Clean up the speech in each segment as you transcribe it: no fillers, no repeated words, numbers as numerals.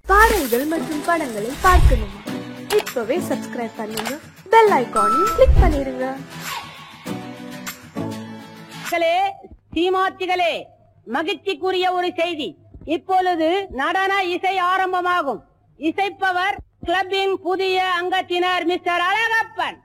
பாடல்கள் மற்றும் படங்களை பார்க்கணுமா? இப்பவே சப்ஸ்கிரைப் பண்ணுங்க, பெல் ஐகானையும் கிளிக் பண்ணிருங்க. சீமாத்திகளே, மகிழ்ச்சிக்குரிய ஒரு செய்தி. இப்பொழுது நடன இசை ஆரம்பமாகும். இசைப்பவர் கிளப்பின் புதிய அங்கத்தினர் மிஸ்டர் அழகப்பன்.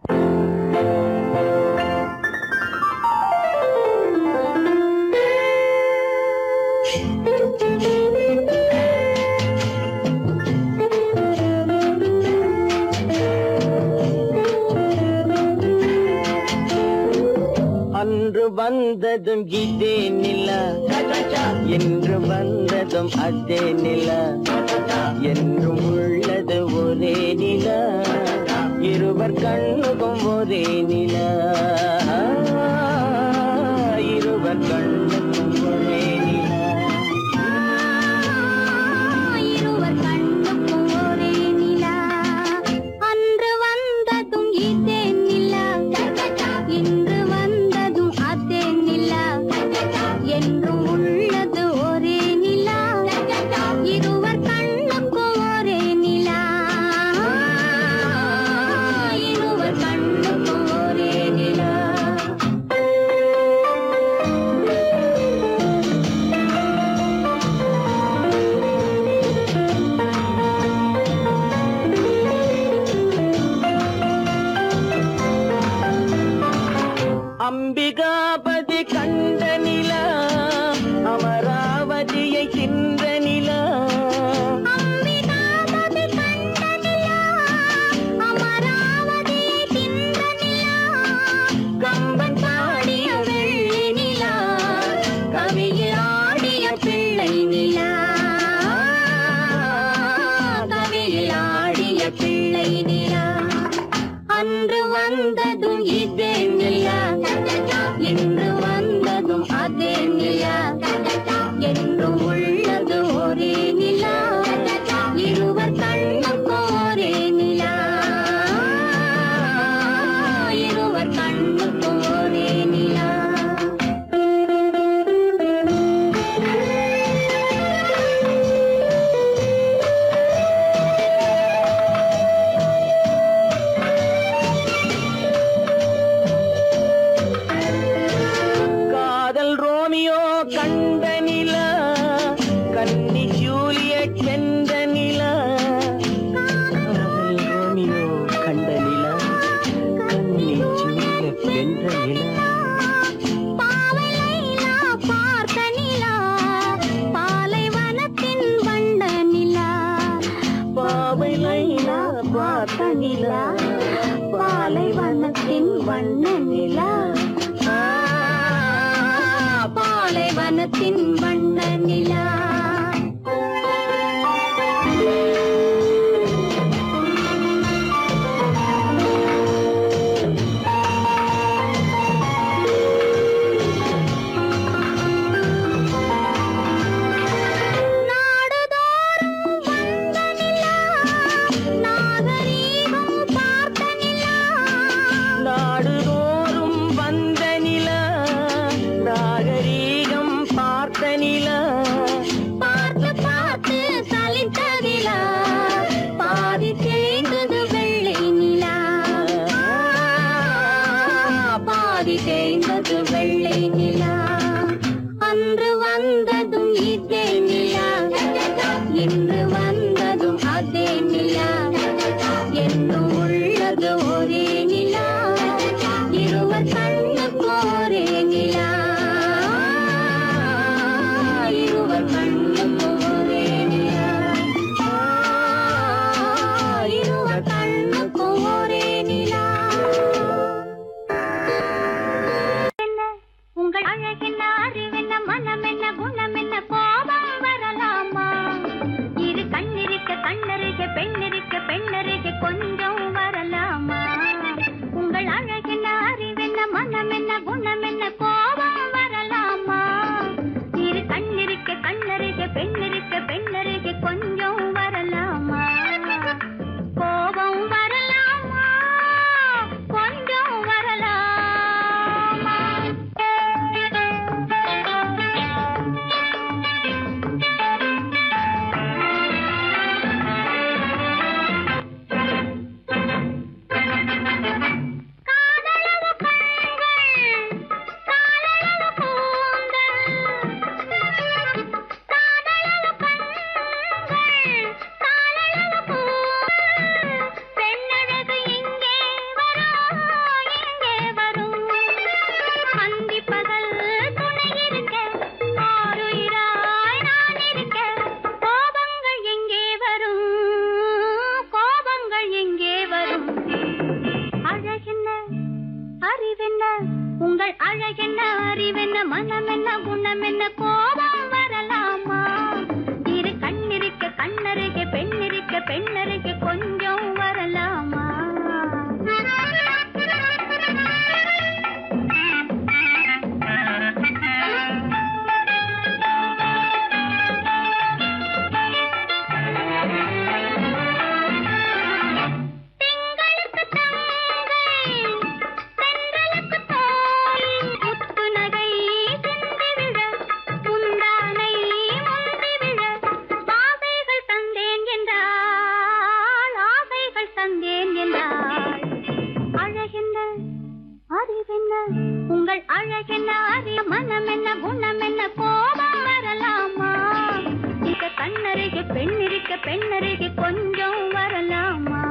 அன்று வந்ததும் இதே நிலா, என்று வந்ததும் அதே நிலா, என்றும் உள்ளது ஒரே நிலா, இருவர் கண்ணுக்கும் ஒரே நிலா, இருவர் கண்ணுக்கும் ஒரே நிலா, இருவர் கண்ணுக்கும் ஒரே நிலா. அன்று வந்ததும் இதே நிலா, இன்று வந்ததும் அதே நிலா, என்றும் உள்ளது ஒரே நிலா, இருவர் கண்ணுக்கும் ஒரே நிலா, இருவர் கண்ணுக்கும் ஒரே நிலா. அம்பிகாபதி கண்ட நிலா, அமராவதியை தின்ற நிலா, அம்பிகாபதி கண்ட நிலா, அமராவதியை தின்ற நிலா, கம்பன் பாடிய வெள்ளி நிலா, கவியில் ஆடிய பிள்ளை நிலா, கவியில் ஆடிய பிள்ளை நிலா. அன்று வந்ததும் இதே நிலா, இன்று வந்ததும் அதே நிலா, என்றும் உள்ளது ஒரே நிலா, இருவர் கண்ணுக்கும் ஒரே நிலா, இருவர் கண்ணுக்கும் ஒரே நிலா. காதல் ரோமியோ கண்ட நிலா, கன்னி ஜூலியட் வென்ற நிலா, காதல் ரோமியோ கண்ட நிலா, கன்னி ஜூலியட் வென்ற நிலா, பாவை லைலா பார்த்த நிலா, பாலைவனத்தின் வண்ட நிலா, பாவை லைலா பார்த்த நிலா, பாலைவனத்தின் வண்ண நிலா, பாலைவனத்தின் வண்ண நிலா. நாடுதோறும் வந்த நிலா, நாகரீகம் பார்த்த நிலா, நாடுதோறும் வந்த நிலா, நாகரீகம் பார்த்த நிலா, பார்த்து பார்த்து சலித்ததிலா, பாதி தேய்ந்தது வெள்ளை நிலா, பாதி தேய்ந்தது வெள்ளை நிலா. அன்று வந்ததும் இதே நிலா, இன்று வந்ததும் அதே நிலா, என்றும் உள்ளது ஒரே நிலா, இருவர் கண்ணுக்கும் ஒரே நிலா, இருவர் கண்ணுக்கும் ஒரே நிலா, இருவர் கண்ணுக்கும் ஒரே நிலா. உங்கள் அழகென்ன, அறிவென்ன, மனம் என்ன, குணம் என்ன, கோபம் வரலாமா? இரு கண்ணிருக்க கண்ணருக, பெண்ணிருக்க பெண்ணருக, கொஞ்சம் வரலாமா? உங்கள் அழகென்ன, அறிவென்ன, மனம் என்ன, குணம் என்ன, கோபம் வரலாமா? இரு கண்ணிருக்க கண்ணருக, பெண்ணிருக்க பெண்ணருக, கொஞ்சம் வரலாமா? கோபம் வரலாமா? கொஞ்சம் வரலாமா? பெண்ணருகே கொஞ்சம் வரலாமா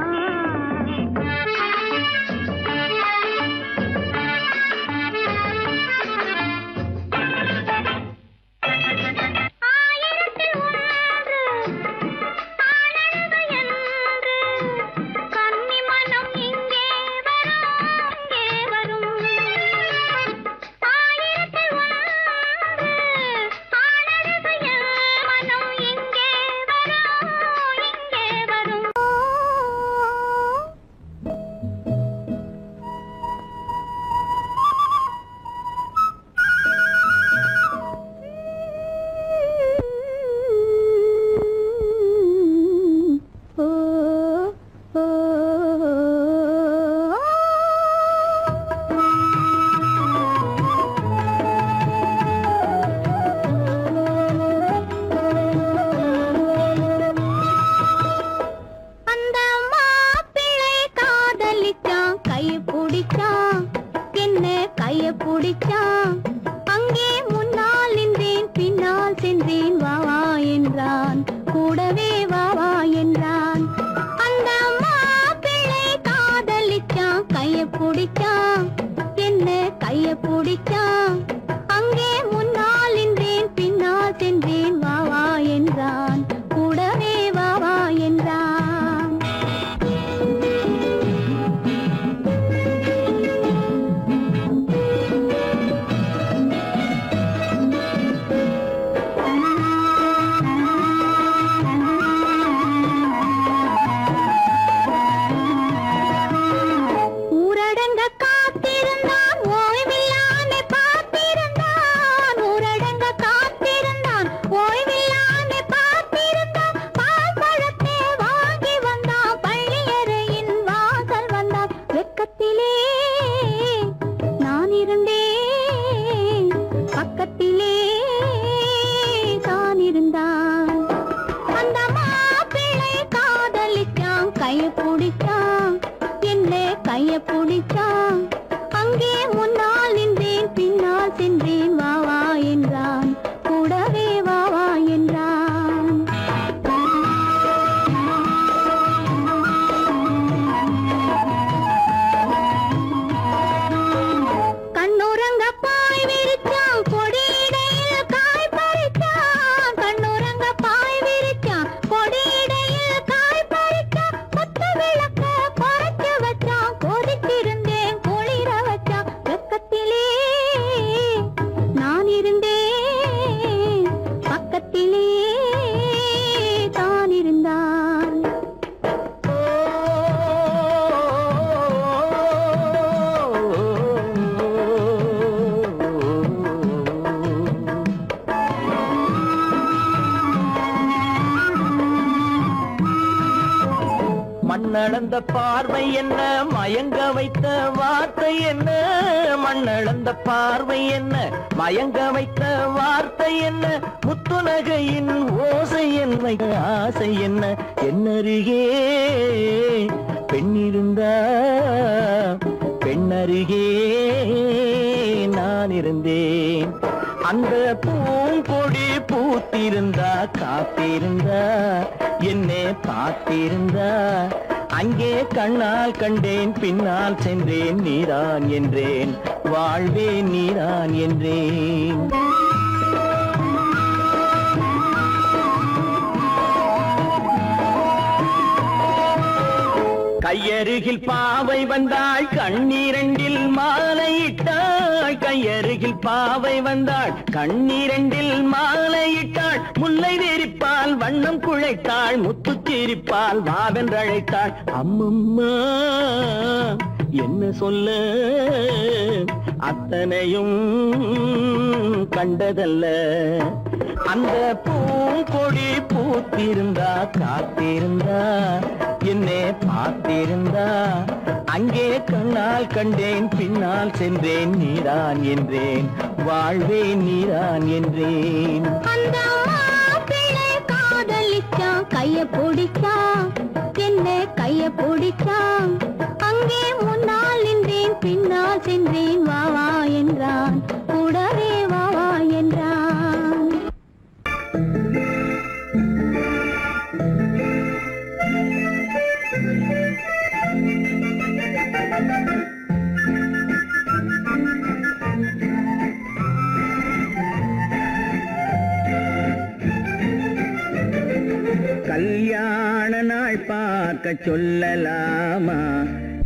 மண்ணளந்த பார்வை என்ன மயங்க வைத்த வார்த்தை என்ன மண்ணளந்த பார்வை என்ன மயங்க வைத்த வார்த்தை என்ன முத்துநகையின் ஓசை என்ன ஆசை என்ன என்னருகே பெண்ணிருந்தா பெண்ணருகே நான் இருந்தேன் அந்த பூங்கொடி பூத்திருந்தா காத்திருந்தா என்னை பார்த்திருந்தா அங்கே கண்ணால் கண்டேன் பின்னால் சென்றேன் நீதான் என்றேன் வாழ்வே நீதான் என்றேன் கையருகில் பாவை வந்தாள் கண்ணீரண்டில் மாலையிட்டாள் கையருகில் பாவை வந்தாள் கண்ணீரண்டில் மாலையிட்டாள் முல்லை வெறிப்பால் வண்ணம் குழைத்தாள் முத்து சிரிப்பால் வாவென்றழைத்தாள் அம்மம்மா என்ன சொல்ல அத்தனையும் கண்டதல்ல அந்த பூங்கொடி பூத்திருந்தா காத்திருந்தா என்னை பார்த்திருந்தா அங்கே கண்ணால் கண்டேன் பின்னால் சென்றேன் நீதான் என்றேன் வாழ்வே நீதான் என்றேன் அந்த மாப்பிள்ளை காதலிச்சா கைய பிடிச்சா என்ன கைய பிடிச்சா அங்கே முன்னால் நின்றேன் பின்னால் சென்றேன் வா வா என்றான் கூடவே வா வா என்றான் கல்யாண நாள் பார்க்க சொல்லலாமா,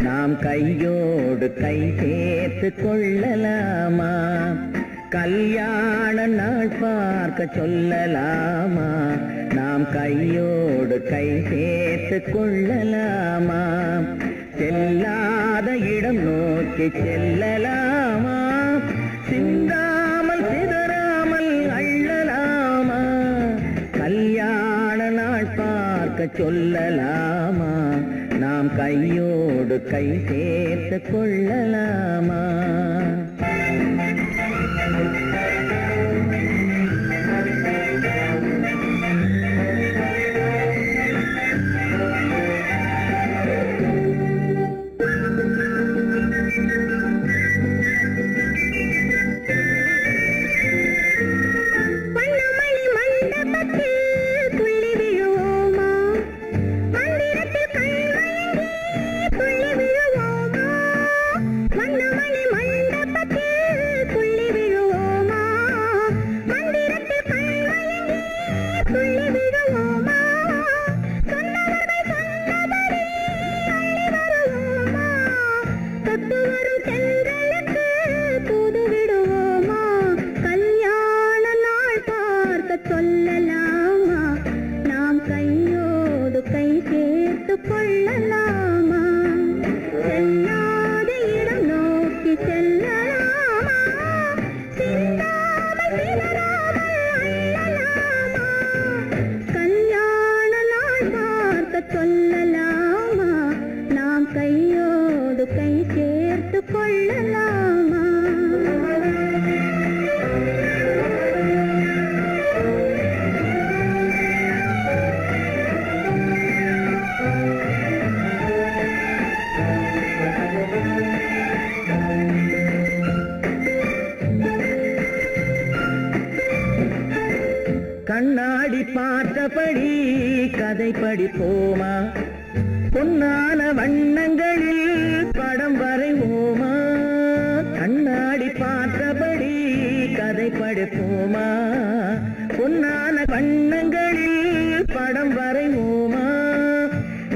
நாம் கையோடு கை சேர்த்து கொள்ளலாமா. கல்யாண நாள் பார்க்க சொல்லலாமா, நாம் கையோடு கை சேர்த்து கொள்ளலாமா. செல்லாத இடம் நோக்கி செல்லலாமா, சிந்தாமல் சிதறாமல் அள்ளலாமா. கல்யாண நாள் பார்க்க சொல்லலாமா, நாம் கையோடு கை சேர்த்து கொள்ளலாமா. கண்ணாடி பார்த்தபடி கதை படிப்போமா, பொன்னான வண்ணங்களில் படம் வரைவோமா. கண்ணாடி பார்த்தபடி கதை படிப்போமா, பொன்னான வண்ணங்களில் படம் வரைவோமா.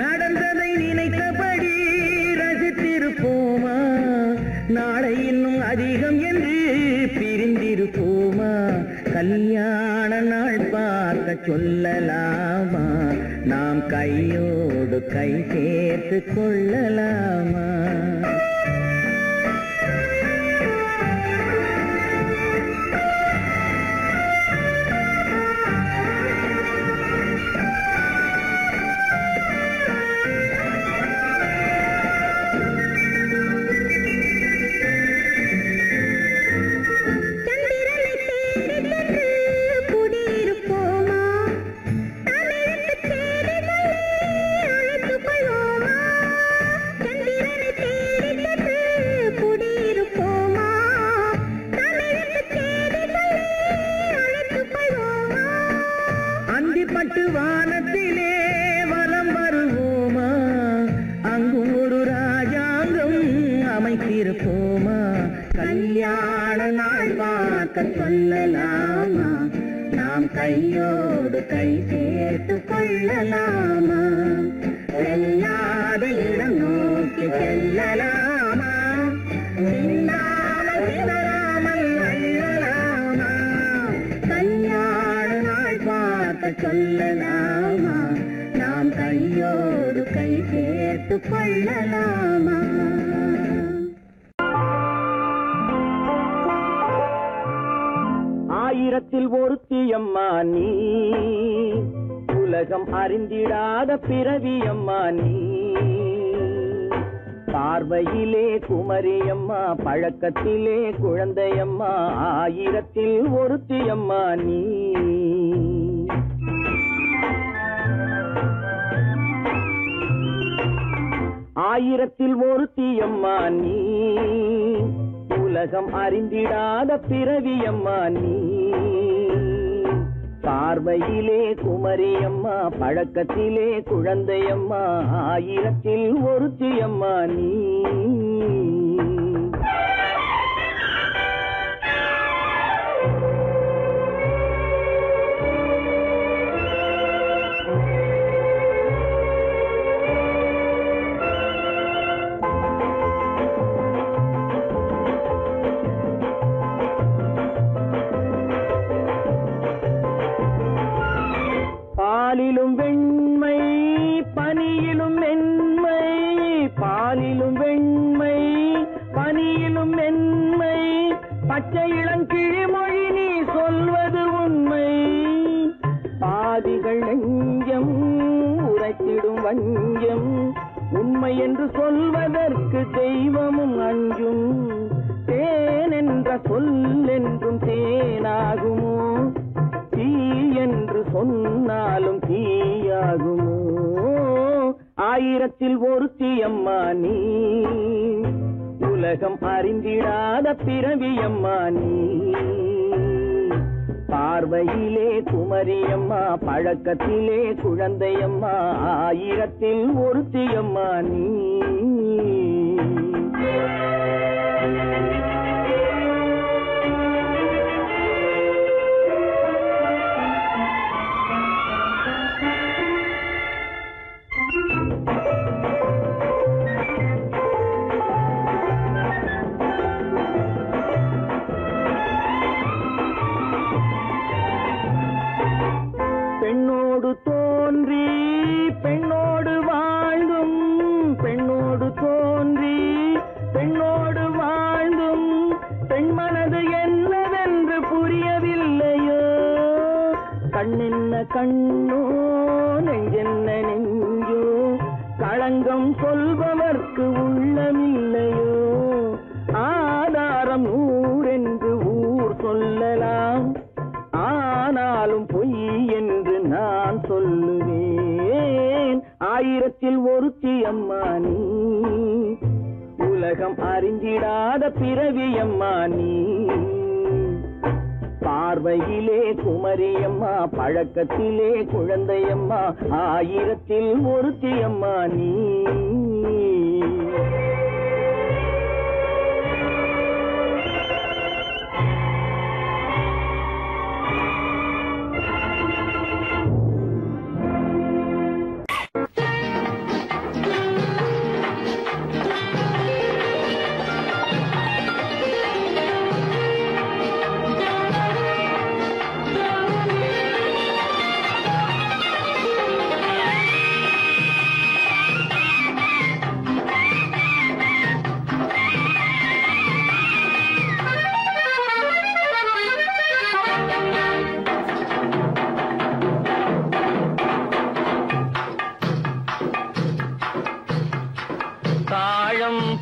நடந்ததை நினைத்தபடி ரசித்திருப்போமா, நாளை இன்னும் அதிகம் என்று பிரிந்திருப்போமா. கல்யாண நாள் பார்க்க சொல்லலாமா, நாம் கையோடு கை சேர்த்து கொள்ளலாமா. பட்டு வானத்திலே வலம் வருவோமா, அங்கு ஒரு ராஜாங்கம் அமைத்திருப்போமா. கல்யாண நாள் பார்க்க சொல்லலாமா, நாம் கையோடு கை சேர்த்து கொள்ளலாமா. செல்லாத இடம் நோக்கி செல்லலாமா, சிந்தாமல் சிதறாமல் அள்ளலாமா. கல்யாண நாள் பார்க்க சொல்லலாமா, நாம் கையோடு கை சேர்த்து கொள்ளலாமா. ஆயிரத்தில் ஒருத்தியம்மா நீ, உலகம் அறிந்திடாத பிறவியம்மா நீ. பார்வையிலே குமரியம்மா, பழக்கத்திலே குழந்தையம்மா, ஆயிரத்தில் ஒருத்தியம்மா நீ. ஆயிரத்தில் ஒருத்தியம்மா நீ, உலகம் அறிந்திடாத பிறவியம்மா நீ. பார்வையிலே குமரியம்மா, பழக்கத்திலே குழந்தையம்மா, ஆயிரத்தில் ஒருத்தியம்மா நீ. பச்சை இளங்கிழிமொழி நீ சொல்வது உண்மை. பாதிகள் நெஞ்சம் உரைத்திடும் வஞ்சம். உண்மை என்று சொல்வதற்கு தெய்வமும் அஞ்சும். தேன் என்ற சொல் என்றும் தேனாகுமோ? தீ என்று சொன்னாலும் தீயாகுமோ? ஆயிரத்தில் ஒருத்தி அம்மா நீ, உலகம் அறிந்திடாத பிறவியம்மா நீ. பார்வையிலே குமரியம்மா, பழக்கத்திலே குழந்தையம்மா, ஆயிரத்தில் ஒருத்தியம்மா நீ. பெண்ணோடு தோன்றி பெண்ணோடு வாழ்ந்தும், பெண்ணோடு தோன்றி பெண்ணோடு வாழ்ந்தும், பெண் மனது என்னவென்று புரியவில்லையோ? கண்ணென்ன கண்ணோ, நெஞ்சென்ன நெஞ்சோ, களங்கம் சொல்பவர்க்கு உள்ளமில்லையோ? ஆதாரம் ஊரென்று ஊர் சொல்லலாம், ஆனாலும் பொய் என்று நான் சொல்லுவேன். ஆயிரத்தில் ஒருத்தி அம்மா நீ, உலகம் அறிந்திடாத பிறவியம்மா நீ. பார்வையிலே குமரியம்மா, பழக்கத்திலே குழந்தையம்மா, ஆயிரத்தில் ஒருத்தி அம்மா நீ.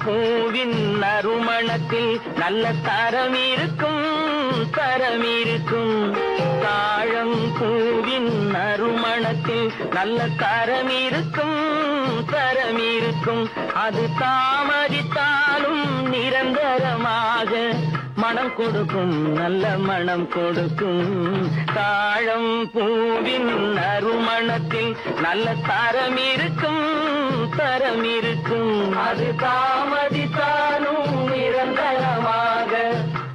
பூவின் நறுமணத்தில் நல்ல தரம் இருக்கும், தரம் இருக்கும். தாழம் பூவின் நறுமணத்தில் நல்ல தரம் இருக்கும், தரம் இருக்கும். அது தாமதித்தாலும் நிரந்தரமாக மனம் கொடுக்கும், நல்ல மனம் கொடுக்கும். தாழம் பூவின் நறுமணத்தில் நல்ல தரம் இருக்கும், தரம் இருக்கும். அது தாமதித்தாலும் நிரந்தரமாக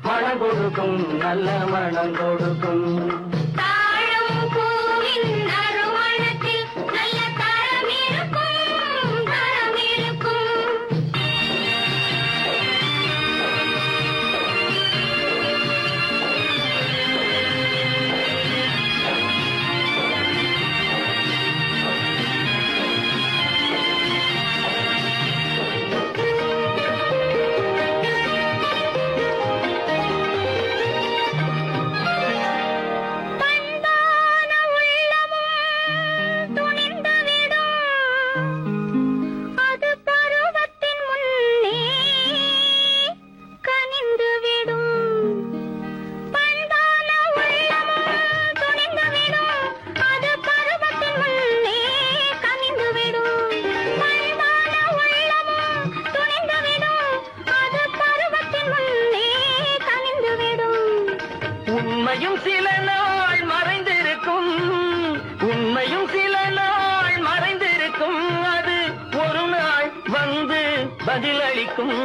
மனம் கொடுக்கும், நல்ல மனம் கொடுக்கும். உண்மையும் சில நாள் மறைந்திருக்கும், உண்மையும் சில நாள் மறைந்திருக்கும். அது ஒரு நாள் வந்து பதிலளிக்கும்.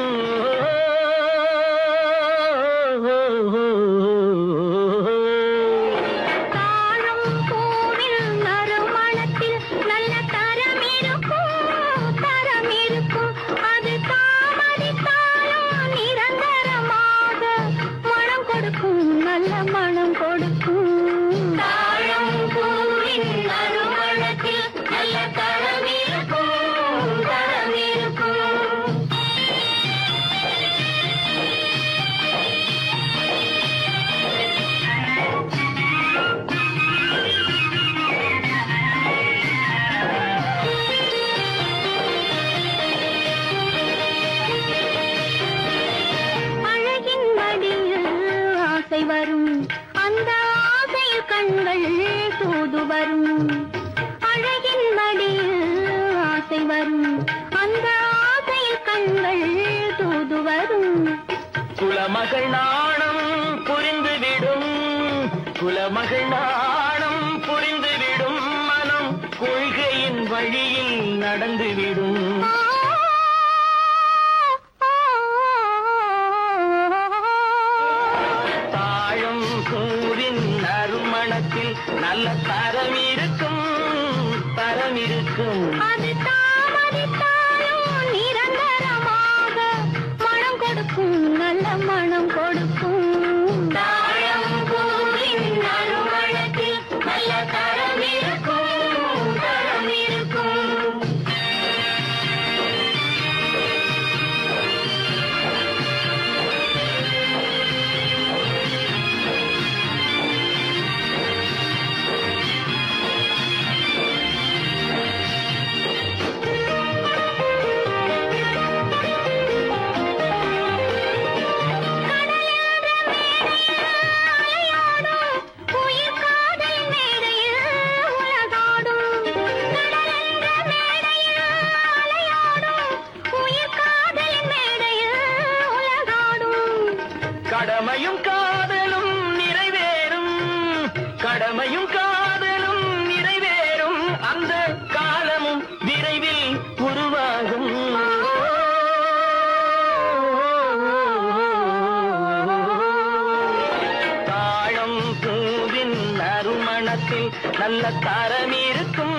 குலமகள் நாணம் புரிந்துவிடும் குலமகள் நாணம் புரிந்துவிடும் மனம் கொள்கையின் வழியில் நடந்துவிடும் தாழம் கூறின் நறுமணத்தில் நல்ல தரம் இருக்கும் தரம் இருக்கும் அது தாமதித்தாலும் நிரந்தரமாக மனம் கொடுக்கும் நல்ல மனம் கொடுக்கும் தாழம்பூவின் நறுமணத்தில் நல்ல தரம் இருக்கும் தரம் இருக்கும் கடமையும் காதலும் நிறைவேறும் கடமையும் காதலும் நிறைவேறும் அந்த காலமும் விரைவில் உருவாகும் தாழம் பூவின் நறுமணத்தில் நல்ல தரம் இருக்கும்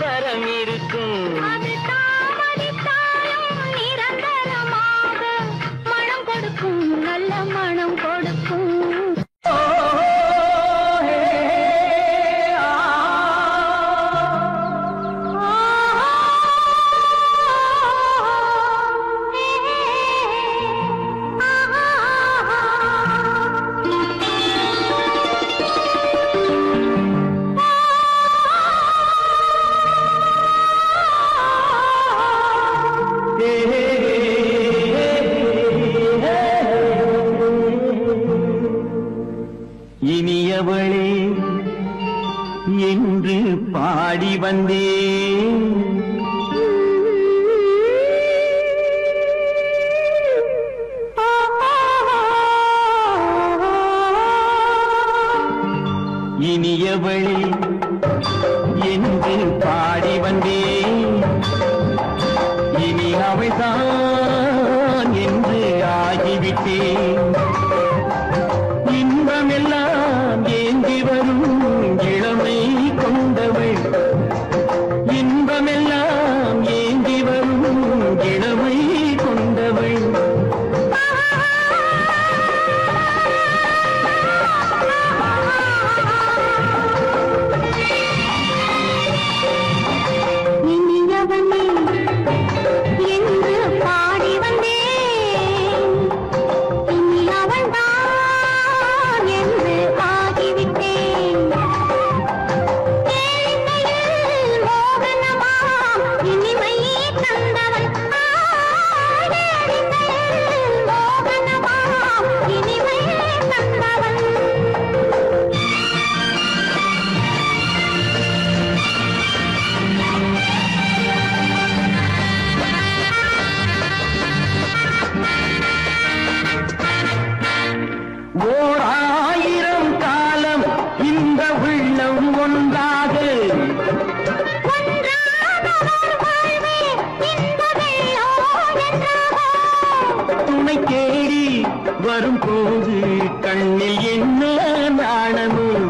தரம் இருக்கும் அது தாமதித்தாலும் நிரந்தரமாக மனம் கொடுக்கும் நல்ல மனம் கொடுக்கும் இனியவளே என்று பாடி வந்தேன் இனியவளே என்று பாடி வந்தேன் இனி அவள்தான் என்று ஆகிவிட்டேன் இன்பமெல்லாம் ஏந்தி வரும் இளமை கொண்டவள் இன்பமெல்லாம் ஏந்தி வரும் இளமை கொண்டவள் இனியவனே என்று பாடி வந்தேன் இனி அவள்தான் என்று ஆகிவிட்டேன் கேளிக்கையில் மோகனமா இனிமை தந்தவன் கேளிக்கையில் மோகனமா இனிமை தந்தவன் ஓர் ஆயிரம் காலம் இந்த உள்ளம் ஒன்றாக துணை தேடி வரும் போது கண்ணில் என்ன நாணமும்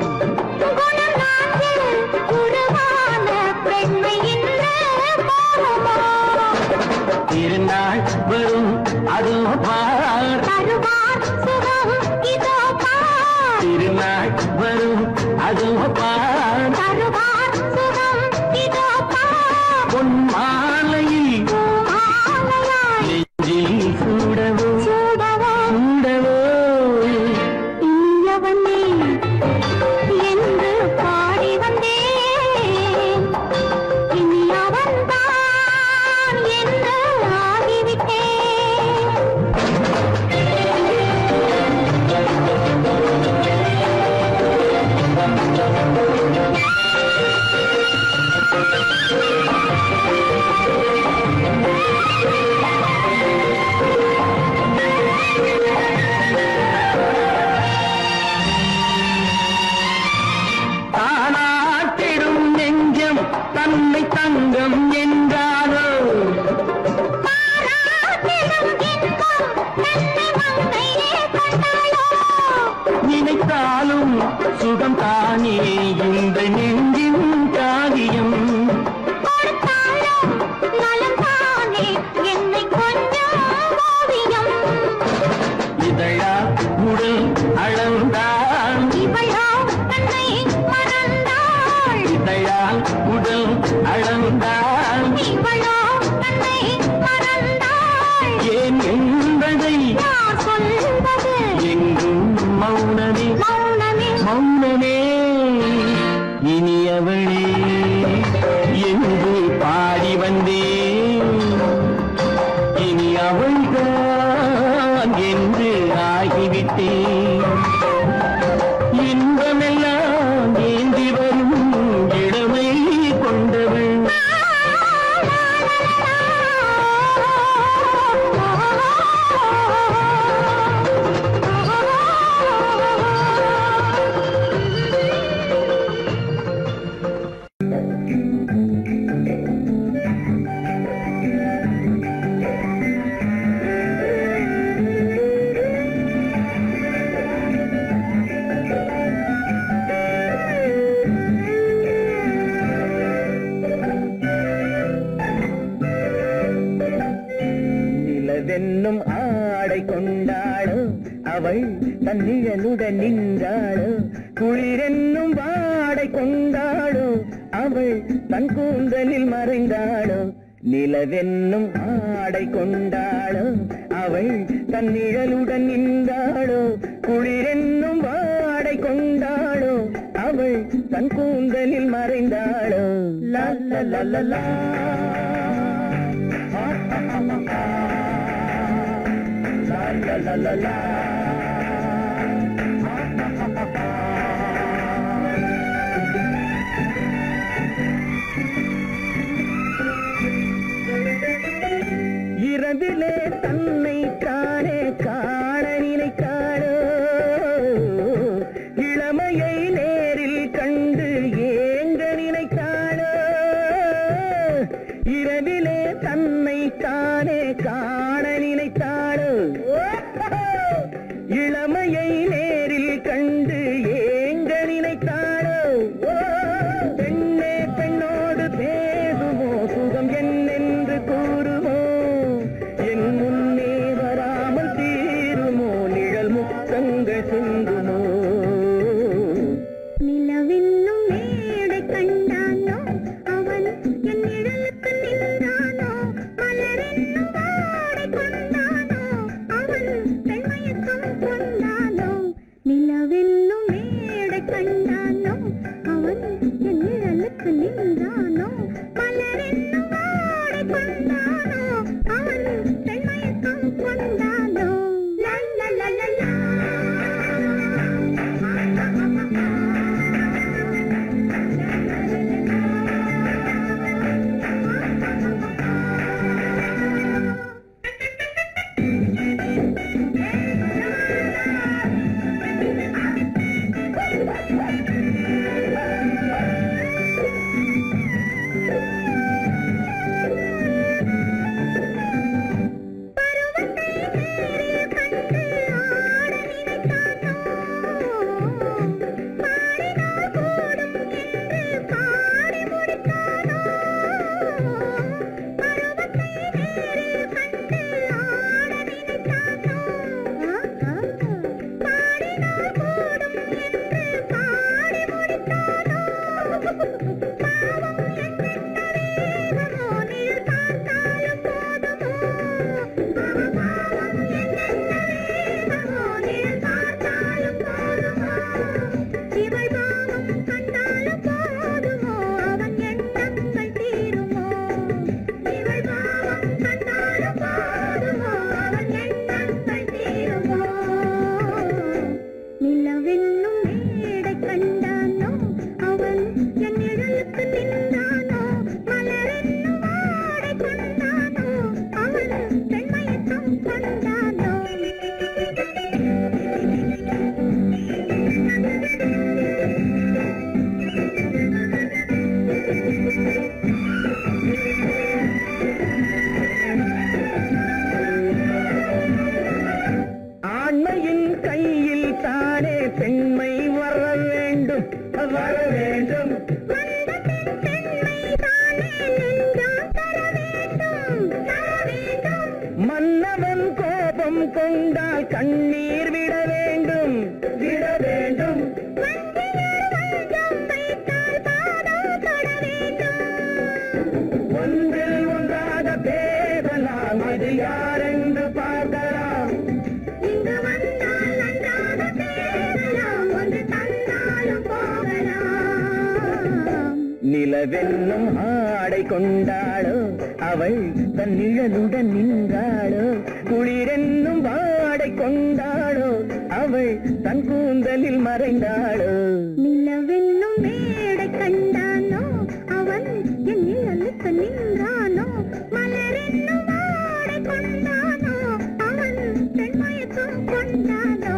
திருநாள் வரும் அதோ பார் திருநாள் வரும் அதோ பார் பொன் மாலையில் நெஞ்சில் சூடவோ சூடவோ என்று பாடி வந்தேன் இனி அவன்தான் என்று ஆகிவிட்டேன் நிலவென்னும் ஆடை கொண்டாளோ அவள் தன் நிழலுடன் நின்றாளோ குளிரென்னும் வாடை கொண்டாளோ அவள் தன் கூந்தலில் மறைந்தாளோ நிலவென்னும் ஆடை கொண்டாளோ அவள் தன் நிழலுடன் நின்றாளோ குளிரென்னும் வாடை கொண்டாளோ அவள் தன் கூந்தலில் மறைந்தாளோ லா லா லா லா லா la la la la இரவிலே தன்னை தானே காண நினைத்தாளோ இளமையை நேரில் கண்டு ஏங்க நினைத்தாளோ இரவிலே தன்னை தானே காண நினைத்தாளோ இளமையை நேரில் கண்டு ஏங்க நினைத்தாளோ பெண்ணே பெண்ணோடு பேசுமோ சுகம் என்னென்று கூறுமோ என் முன்னே வராமல் தீருமோ நிழல் முத்தங்கள் சிந்துமோ நிலவென்னும் மேடை கண்டானோ அவன் என் நிழலுக்கு நின்றானோ மலரென்னும் வாடை கொண்டானோ அவன் பெண்மயக்கம் கொண்டானோ நிலவென்னும் மேடை கண்டானோ அவன் என் நிழலுக்கு நின்றானோ மலரென்னும் வாடை கொண்டானோ அவன் பெண்மயக்கம் கொண்டானோ லா லா லா லா லா ஆண்மையின் கையில் தானே பெண்மை வர வேண்டும் வர வேண்டும் மன்னவன் கோபம் கொண்டால் கண்ணீர் விட வேண்டும் விட வேண்டும் ஒன்றில் ஒன்றாக பேசலாம் அது யாரென்று பார்க்கலாம் நிலவென்னும் ஆடை கொண்டாளோ அவள் தன் நிழலுடன் நின்றாளோ குளிரென்னும் வாடை கொண்டாளோ அவள் தன் கூந்தலில் மறைந்தாளோ நிலவென்னும் மேடை கண்டானோ அவன் என் நிழலுக்கு நின்றானோ மலரென்னும் வாடை கொண்டானோ அவன் பெண்மயக்கம் கொண்டானோ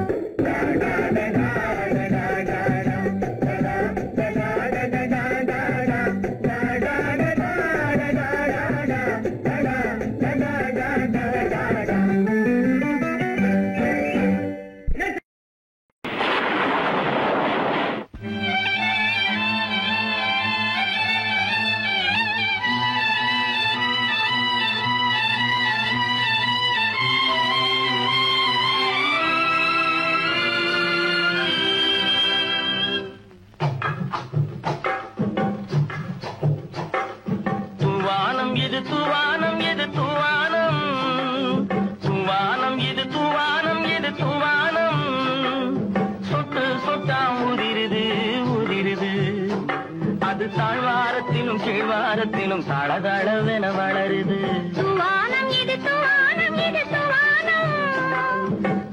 இது தூவானம் இது தூவானம் தூவானம் இது தூவானம் இது தூவானம் சொட்டு சொட்டா உதிருது உதிருது அது தாழ்வாரத்திலும் கீழ்வாரத்திலும் தளதளவென வளருது தூவானம் இது தூவானம் இது தூவானம்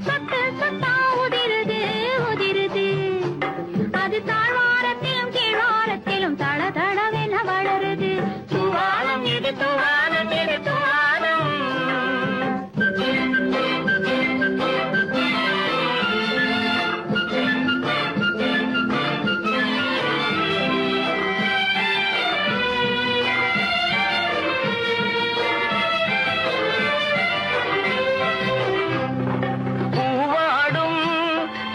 சொட்டு சொட்டா உதிருது உதிருது அது தாழ்வாரத்திலும் கீழ்வாரத்திலும் தளதளவென வளருது தூவானம் இது தூவானம் இது தூவானம் பூவாடும்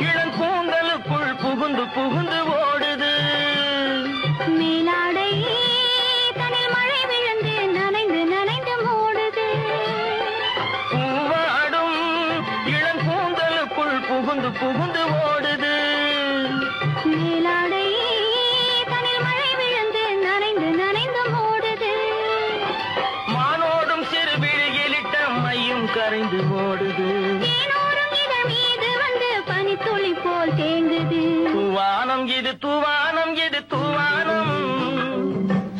இளங்கூந்தலுக்குள் புகுந்து புகுந்து ஓடுது மேலாடை தனில் மழை விழுந்து நனைந்து நனைந்து மூடுது பூவாடும் இளங்கூந்தலுக்குள் புகுந்து புகுந்து ஓடுது மேலாடை தனில் மழை விழுந்து நனைந்து நனைந்து மூடுது மானோடும் சிறு விழியிலிட்ட மையும் கரைந்து ஓடுது தேனோரும் இதழ் மீது வந்து பனித்துளி போல் தேங்குது தூவானம் இது தூவானம் இது தூவானம்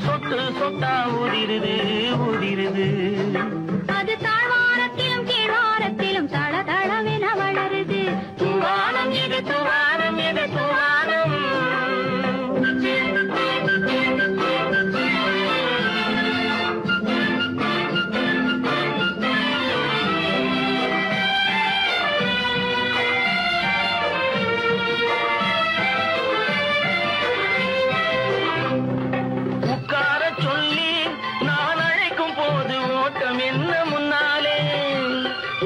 சொட்டு சொட்டா உதிருது உதிருது அது தாழ்வாரத்திலும் கீழ்வாரத்திலும் தளதளவென வளருது தூவானம் இது தூவானம் இது தூவானம் உட்கார சொல்லி நான் அழைக்கும் போது ஓட்டம் என்ன முன்னாலே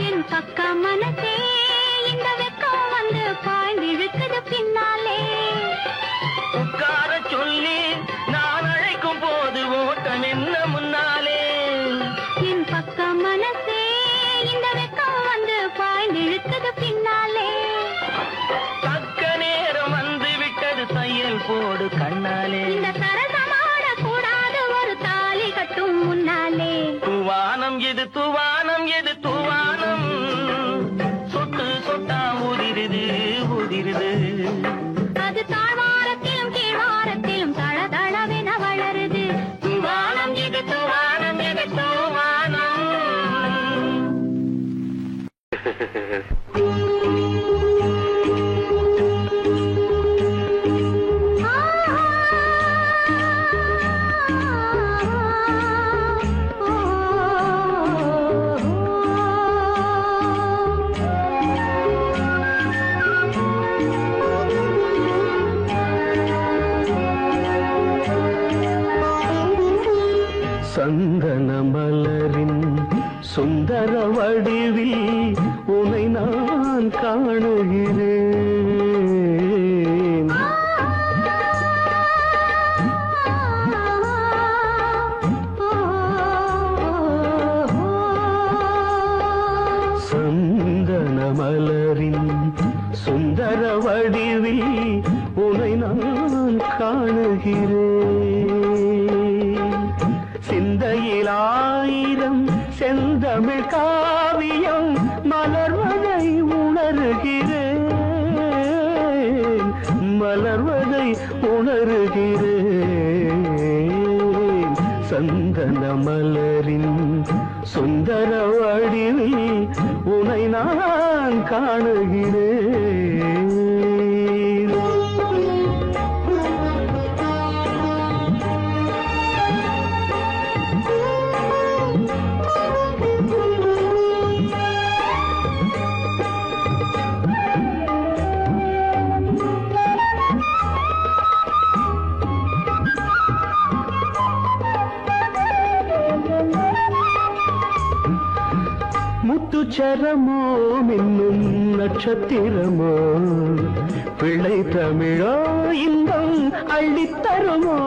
என் பக்க மனசே இந்த வெக்கம் வந்து பாய்ந்திழுக்குது பின்னாலே உட்கார சொல்லி நான் அழைக்கும் போது ஓட்டம் என்ன முன்னாலே என் பக்க மனசே இந்த வெக்கம் வந்து பாய்ந்திழுக்குது பின்னாலே தக்க நேரம் வந்து விட்டது தையல் போடு கண்ணாலே இந்த சரசமாட கூடாது ஒரு தாலி கட்டும் முன்னாலே தூவானம் இது தூவானம் இது தூவானம் சொட்டு சொட்டா உதிருது உதிருது அது தாழ்வாரத்திலும் கீழ்வாரத்திலும் தளதளவென வளருது தூவானம் இது தூவானம் இது தூவானம் சந்தன மலரின் சுந்தர வடிவில் உனை நான் காணுகிறேன் சந்தன மலரின் சுந்தர வடிவில் உனை நான் காணுகிறேன் சிந்தையில் ஆயிரம் செந்தமிழ் காவியம் மலர்வதை உணர்கிறேன் மலர்வதை உணர்கிறேன் சந்தன மலரின் சுந்தர வடிவில் உனை நான் காணுகிறேன் முத்துச்சரமோ மின்னும் நட்சத்திரமோ பிள்ளை தமிழோ இன்பம் அள்ளித்தருமோ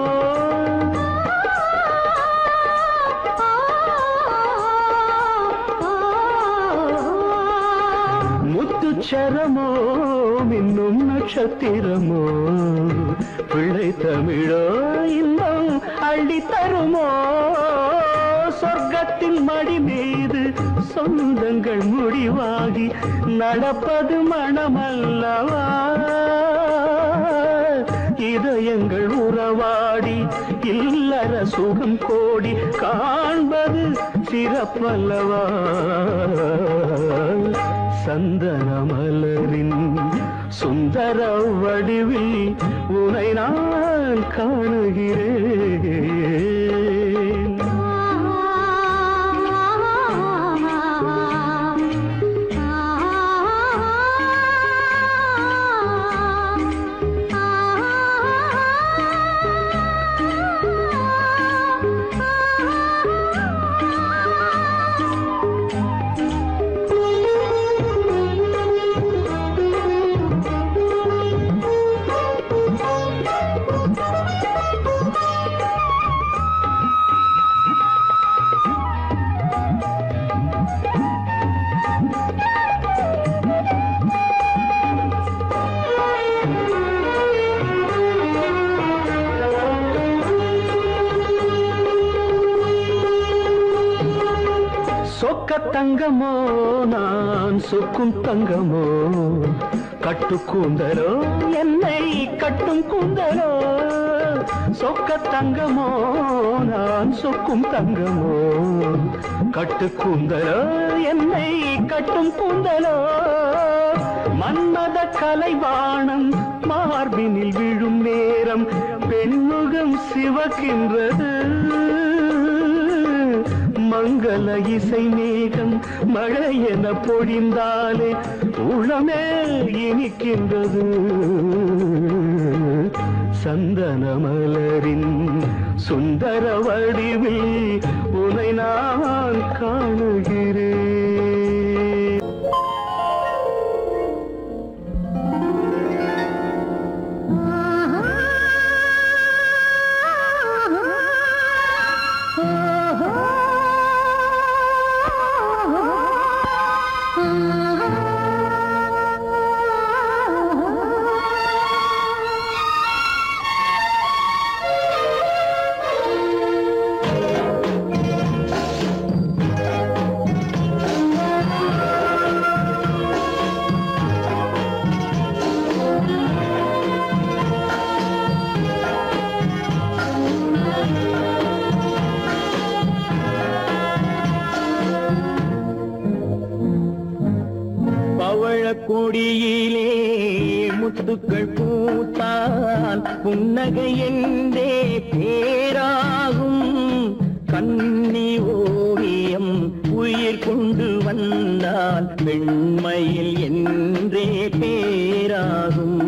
முத்துச்சரமோ மின்னும் நட்சத்திரமோ பிள்ளை தமிழோ இன்பம் அள்ளித்தருமோ மடி மீது சொந்தங்கள் முடிவாகி நடப்பது மனமல்லவா இதயங்கள் உறவாடி இல்லற சுகம் கோடி காண்பது சிறப்பல்லவா சந்தன மலரின் சுந்தர வடிவில் உனை நான் காணுகிறேன் சொக்க தங்கமோ நான் சொக்கும் தங்கமோ கட்டு கூந்தலோ என்னை கட்டும் கூந்தலோ சொக்க தங்கமோ நான் சொக்கும் தங்கமோ கட்டு கூந்தலோ என்னை கட்டும் கூந்தலோ மன்மத கலைவாணம் மார்பினில் விழும் நேரம் பெண்முகம் சிவக்கின்றது மங்கள இசை மேகம் மழை என பொழிந்தாலே உளமே இனிக்கின்றது சந்தன மலரின் சுந்தர வடிவில் உனை நான் காணுகிறேன் கொடியிலே முத்துக்கள் பூத்தால் புன்னகை என்றே பேராகும் கண்ணி ஓவியம் உயிர் கொண்டு வந்தால் பெண்மையில் என்றே பேராகும்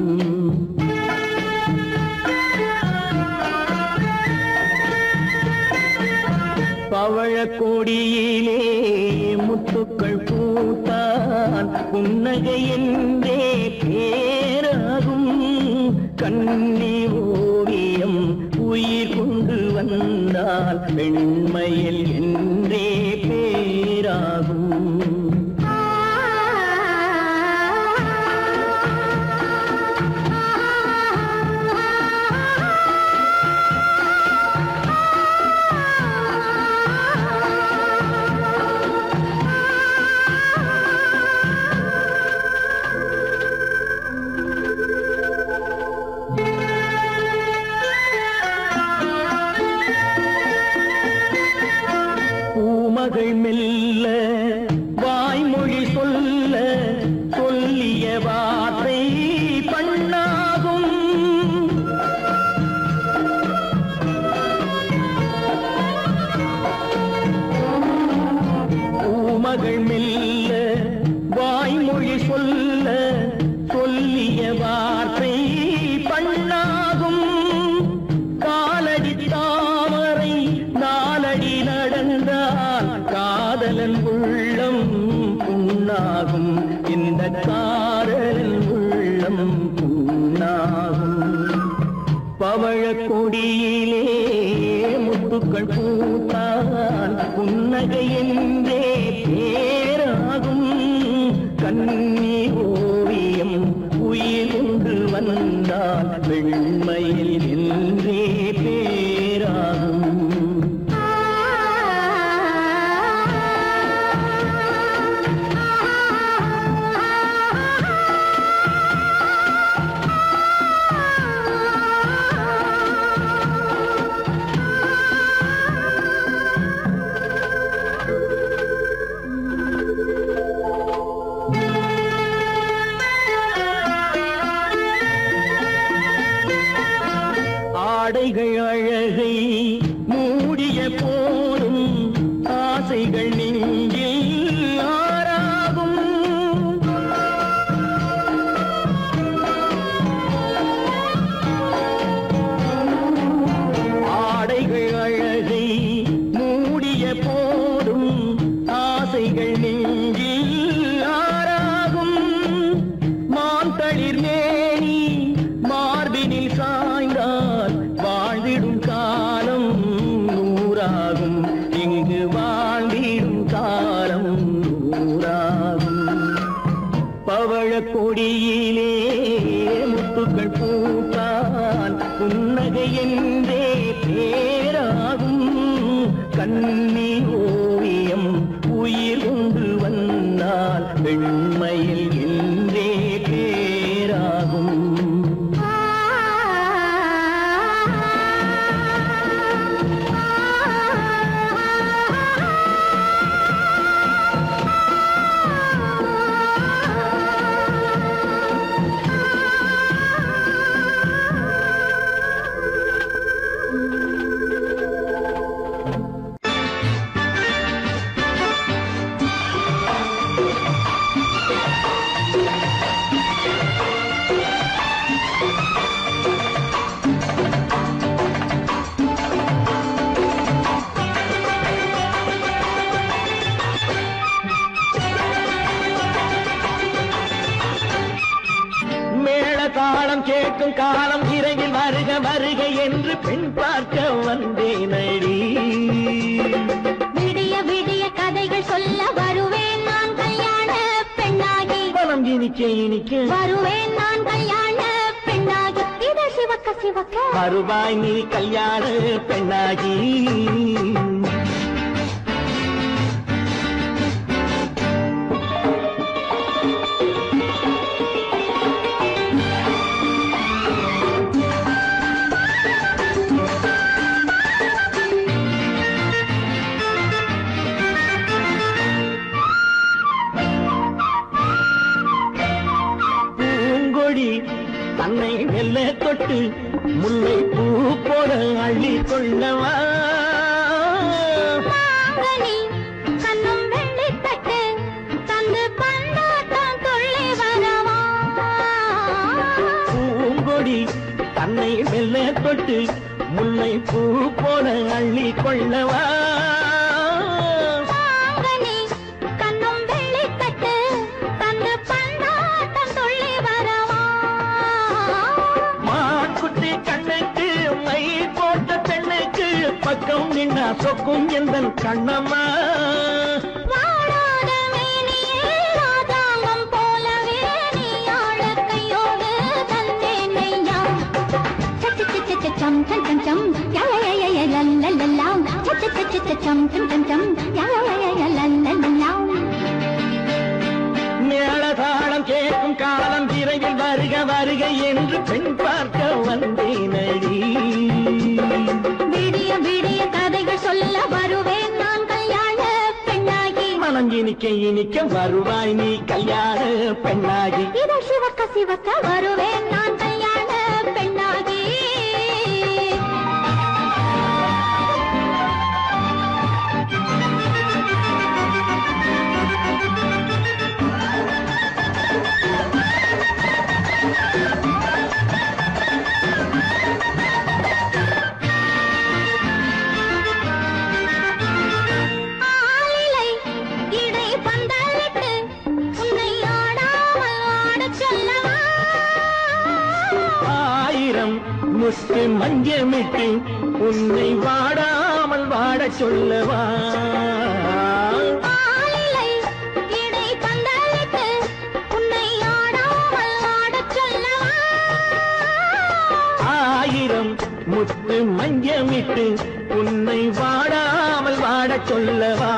பவழக்கொடியிலே முத்துக்கள் பூத்தான் புன்னகை என்றே பேராகும் கண்ணி ஓவியம் உயிர் கொண்டு வந்தால் பெண்மையில் என்றே பேராகும் மகள் மெல்ல வாய்மொழி சொல்ல சொல்லிய வார்த்தை பண்ணாகும் பூமகள் மெல்ல வாய்மொழி சொல்ல சொல்லிய வார்த்தை பண்ணாகும் காலடி தாமரை நாலடி நடந்தால் காதலன் உள்ளம் புண்ணாகும் இந்த காதலன் உள்ளம் புண்ணாகும் பவழக்கொடியிலே முத்துக்கள் பூத்தால் புன்னகை என்றே பேராகும் கண்ணி ஓவியம் உயிர் கொண்டு வந்தால் வெண்மையில் என்றே பேராகும் ஆசைகள் நெஞ்சில் ஆறாகும் ஆடைகள் அழகை மூடிய போதும் ஆசைகள் நெஞ்சில் ஆறாகும் மாந்தளிர் மேனி மார்பினில் சாய்ந்தால் வாழ்ந்திடும் காலம் நூறாகும் இங்கு வாழ்ந்திடும் காலம் நூறாகும் பவழ கொடியிலே முத்துக்கள் பூத்தான் புன்னகை என்றே பேராகும் கண்ணி ஓவியம் உயிர் கொண்டு வந்தால் வெண்மையில் என்றே பேராகும் தாளம் கேட்கும் காலம் விரைவில் வருக வருக என்று பெண் பார்க்க வந்தேனடி விடிய விடிய கதைகள் சொல்ல வருவேன் நான் கல்யாண பெண்ணாகி மனம் இனிக்க இனிக்க வருவேன் நான் கல்யாண பெண்ணாகி இது சிவக்க சிவக்க வருவாய் நீ கல்யாண பெண்ணாகி தன்னை வெல்ல தொட்டு முல்லை பூ போட அள்ளி கொள்ளவா கண்ணும் வெள்ளி தட்டு தந்து பந்தாட்டம் துள்ளி வரவா பூங்கொடி தன்னை வெல்ல தொட்டு முல்லை பூ போட அள்ளி கொள்ளவா பக்கம் நின்னா சொக்கும் எந்தன் கண்ணம்மா வாழாத மேனியே ராஜாங்கம் போலவே நீ ஆழ கையோடு தந்தேன் ஐயா சச்ச சச்ச சம் சம் சம் சம் யய லல்லல்லாம் சச்ச சச்ச சம் சம் சம் சம் யய லல்லல்லாம் மேளதாளம் கேட்கும் காலம் விரைவில் வருக வருக என்று பெண் பார்க்க வந்தேனடி விடிய விடிய கதைகள் சொல்ல வருவேன் நான் கல்யாண பெண்ணாகி மனம் இனிக்க இனிக்க வருவாய் நீ கல்யாண பெண்ணாகி இது சிவக்க சிவக்க வருவேன் நான் கல்யாண பெண்ணாகி முத்து மஞ்சமிட்டு உன்னை வாடாமல் வாட சொல்லவா ஆயிரம் முத்து மஞ்சமிட்டு உன்னை வாடாமல் வாட சொல்லவா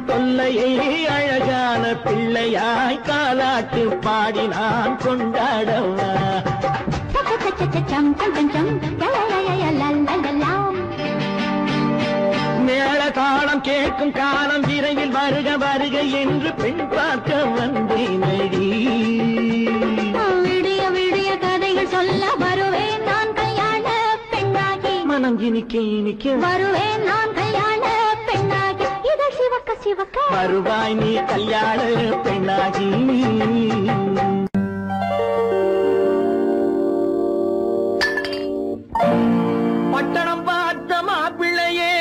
தொல்லையை அழகான பிள்ளையாய் காலாட்டு பாடி நான் கொண்டாடவா மேள தாளம் கேட்கும் காலம் விரைவில் வருக வருக என்று பெண் பார்க்க வந்தேனடி இனிக்க வருவேன் நான் கல்யாண பெண்ணாகி இதழ் சிவக்க சிவக்க வருவாய் நீ கல்யாண பெண்ணாகி. பட்டணம் பார்த்த மாப்பிள்ளையே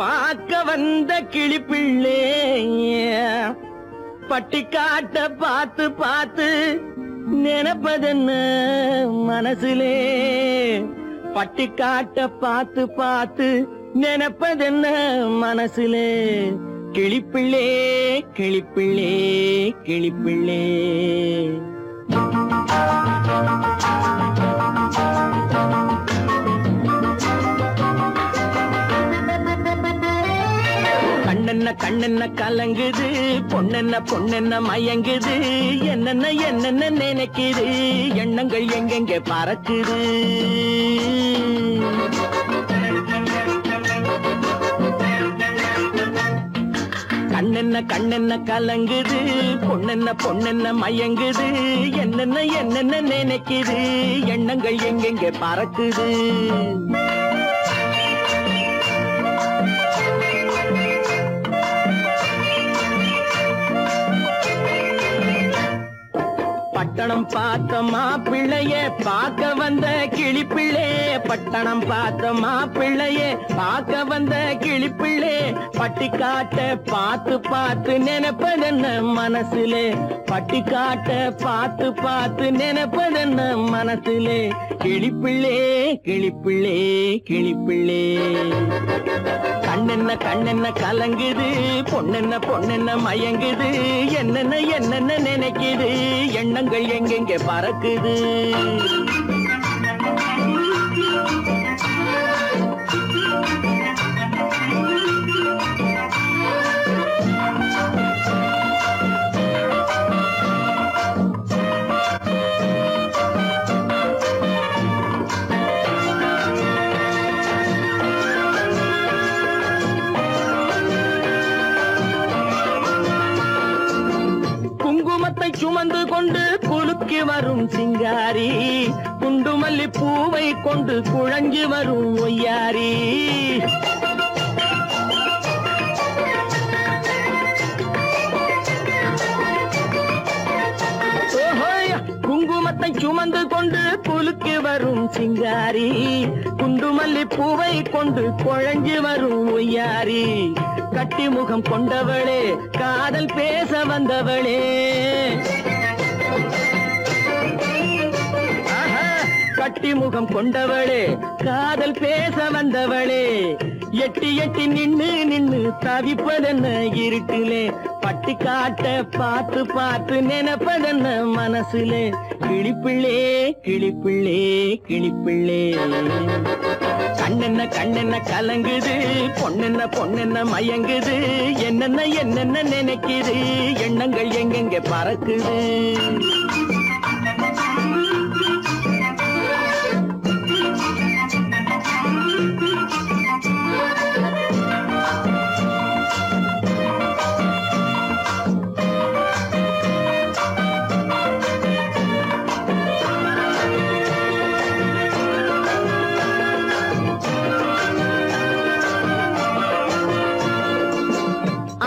பார்க்க வந்த கிளிப்பிள்ளே பட்டிக்காட்ட பார்த்து பார்த்து நினைப்பதென்ன மனசிலே பட்டிக்காட்ட பார்த்து பார்த்து நினைப்பதென்ன மனசிலே கிளிப்பிள்ளே கிளிப்பிள்ளே கிளிப்பிள்ளே. கண்ணென்ன கண்ணென்ன கலங்குது பொண்ணென்ன பொண்ணென்ன மயங்குது என்னென்ன என்னென்ன நினைக்குது எண்ணங்கள் எங்கெங்க பறக்குது. கண்ணென்ன கண்ணென்ன கலங்குது பொண்ணென்ன பொண்ணென்ன மயங்குது என்னென்ன என்னென்ன நினைக்குது எண்ணங்கள் எங்கெங்க பறக்குது. பட்டணம் பார்த்த மாப்பிள்ளையே பார்க்க வந்த கிளிப்பிள்ளே பட்டணம் பார்த்த மாப்பிள்ளையே பார்க்க வந்த கிளிப்பிள்ளே பட்டிக்காட்ட பார்த்து பார்த்து நினைப்பதென்ன மனசிலே பட்டிக்காட்ட பார்த்து பார்த்து நினைப்பதென்ன மனசிலே கிளிப்பிள்ளே கிளிப்பிள்ளே கிளிப்பிள்ளே. கண்ணென்ன கண்ணென்ன கலங்குது பொண்ணென்ன பொண்ணென்ன மயங்குது என்னென்ன என்னென்ன நினைக்குது எண்ணங்கள் எங்கெங்க பறக்குது. குங்குமத்தை சுமந்து கொண்டு குலுக்கி வரும் சிங்காரி குண்டுமல்லி பூவை கொண்டு குழஞ்சி வரும் ஒய்யாரி. குங்குமத்தை சுமந்து கொண்டு குலுக்கி வரும் சிங்காரி குண்டுமல்லி பூவை கொண்டு குழஞ்சி வரும் ஒய்யாரி. கட்டி முகம் கொண்டவளே காதல் பேச வந்தவளே கட்டி முகம் கொண்டவளே காதல் பேச வந்தவளே எட்டி எட்டி நின்னு நின்னு தவிப்பதென்ன இருட்டிலே பட்டிக்காட்ட பார்த்து பார்த்து நினைப்பதென்ன மனசிலே கிளிப்பிள்ளே கிளிப்பிள்ளே கிளிப்பிள்ளே. கண்ணென்ன கண்ணென்ன கலங்குது பொண்ணென்ன பொண்ணென்ன மயங்குது என்னென்ன என்னென்ன நினைக்குது எண்ணங்கள் எங்கெங்க பறக்குது.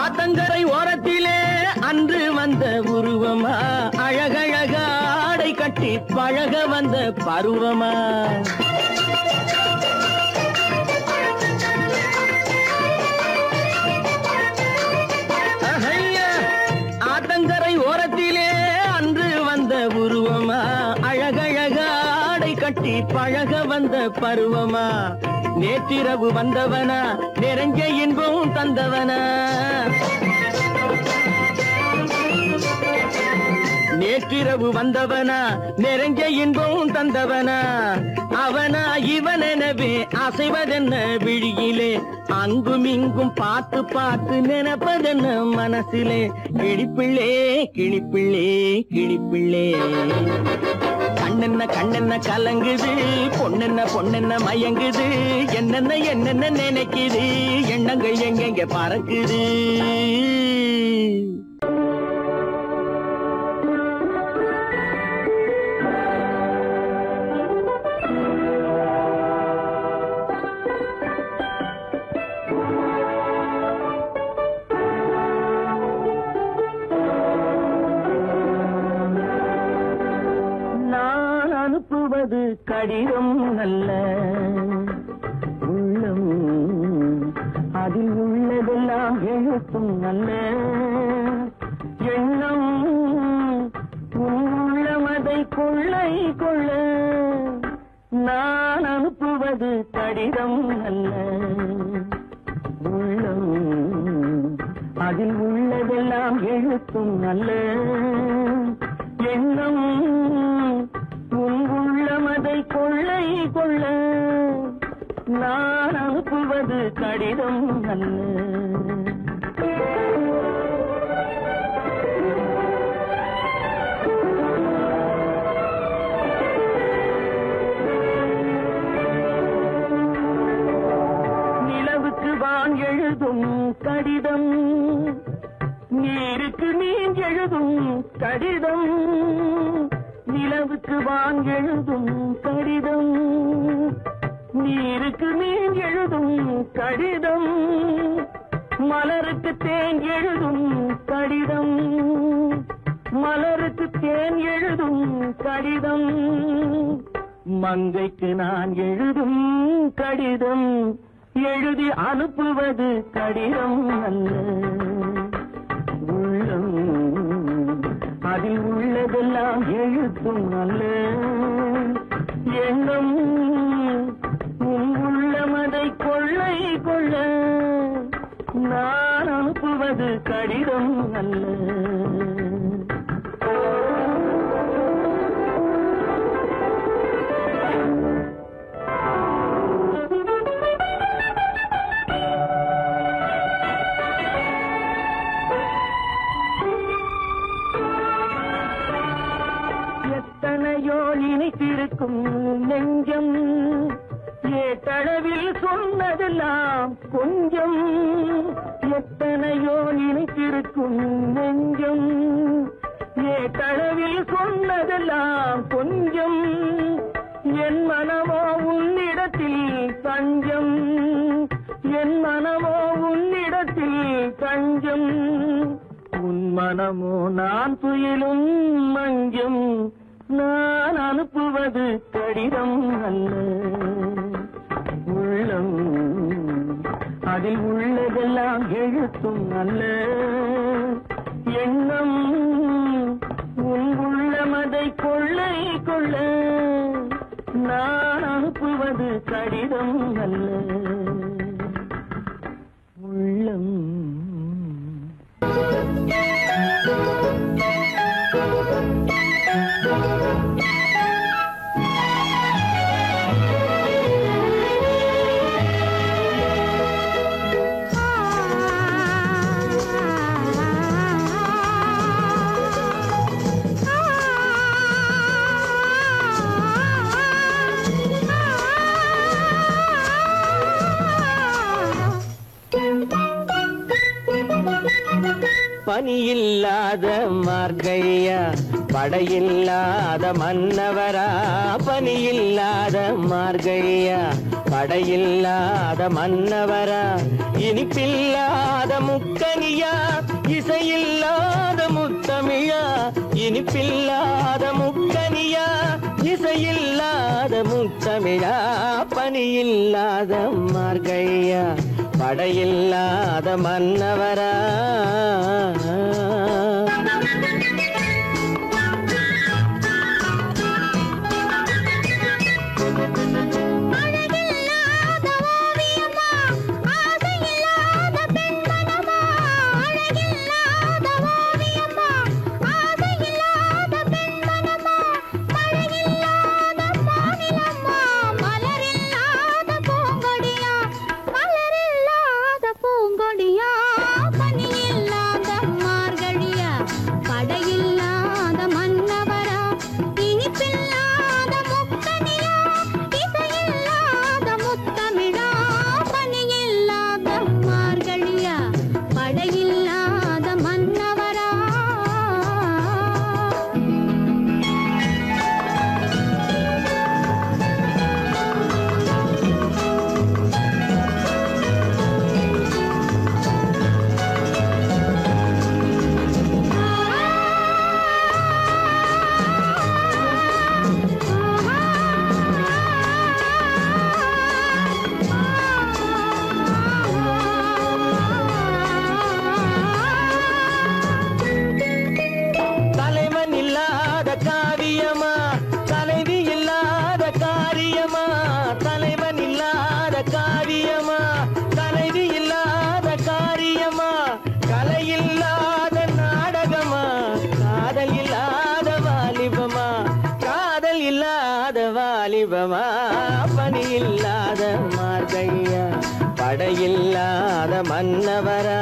ஆத்தங்கரை ஓரத்திலே அன்று வந்த உருவமா அழகழக ஆடை கட்டி பழக வந்த பருவமா. ஆத்தங்கரை ஓரத்திலே அன்று வந்த உருவமா அழகழக ஆடை கட்டி பழக வந்த பருவமா. நேற்றிரவு வந்தவனா நிறைஞ்ச இன்பம் தந்தவனா நேற்றிரவு வந்தவனா நிறைஞ்ச இன்பம் தந்தவனா அவனா இவனெனவே அசைவதென்ன விழியிலே அங்கும் இங்கும் பார்த்து பார்த்து நினைப்பதென்ன மனசிலே கிளிப்பிள்ளே கிளிப்பிள்ளே கிளிப்பிள்ளே. கண்ணென்ன கண்ணென்ன கலங்குது பொண்ணென்ன பொண்ணென்ன மயங்குது என்னென்ன என்னென்ன நினைக்குது எண்ணங்கள் எங்கெங்க பறக்குது. அனுப்புவது கடிதம் அல்ல உள்ளம் அதில் உள்ளதெல்லாம் எழுத்தும் அல்ல எண்ணம் உள்ளமதை கொள்ளை கொள்ள நான் அனுப்புவது கடிதம் அல்ல உள்ளம் அதில் உள்ளதெல்லாம் எழுத்தும் அல்ல எண்ணம் உள்ளமதை கொள்ளை கொள்ள நான் அனுப்புவது கடிதம் அல்ல எழுதும் கடிதம் நீருக்கு நீர் எழுதும் கடிதம் நிலவுக்கு வான் எழுதும் கடிதம் நீருக்கு நீர் எழுதும் கடிதம் மலருக்கு தேன் எழுதும் கடிதம் மலருக்கு தேன் எழுதும் கடிதம் மங்கைக்கு நான் எழுதும் கடிதம் எழுதி அனுப்புவது கடிதம் அல்ல உள்ளம் அதில் உள்ளதெல்லாம் எழுத்தும் அல்ல எண்ணம் உள்ளமதை கொள்ளை கொள்ள நான் அனுப்புவது கடிதம் அல்ல எத்தனையோ இனித்திருக்கும் நெஞ்சம் ஏட்டளவில் சொன்னதெல்லாம் கொஞ்சம் எத்தனையோ இனித்திருக்கும் நெஞ்சம் ஏட்டளவில் சொன்னதெல்லாம் கொஞ்சம் என் மனமோ உன்னிடத்தில் தஞ்சம் என் மனமோ உன்னிடத்தில் தஞ்சம் உன் மனமோ நான் துயிலும் மஞ்சம் நான் அனுப்புவது கடிதம் அல்ல உள்ளம் அதில் உள்ளதெல்லாம் எழுத்தும் அல்ல எண்ணம் உன் உள்ளமதை கொள்ளை கொள்ள நான் அனுப்புவது கடிதம் அல்ல உள்ளம் பனியில்லாத மார்கழியா படையில்லாத மன்னவரா பனியில்லாத மார்கழியா படையில்லாத மன்னவரா இனிப்பில்லாத முக்கனியா இசையில்லாத முத்தமிழா இனிப்பில்லாத முக்கனியா இசையில்லாத முத்தமிழா பனியில்லாத மார்கழியா படையில்லாத மன்னவரா பனியில்லாத படையில்லாத மன்னவரா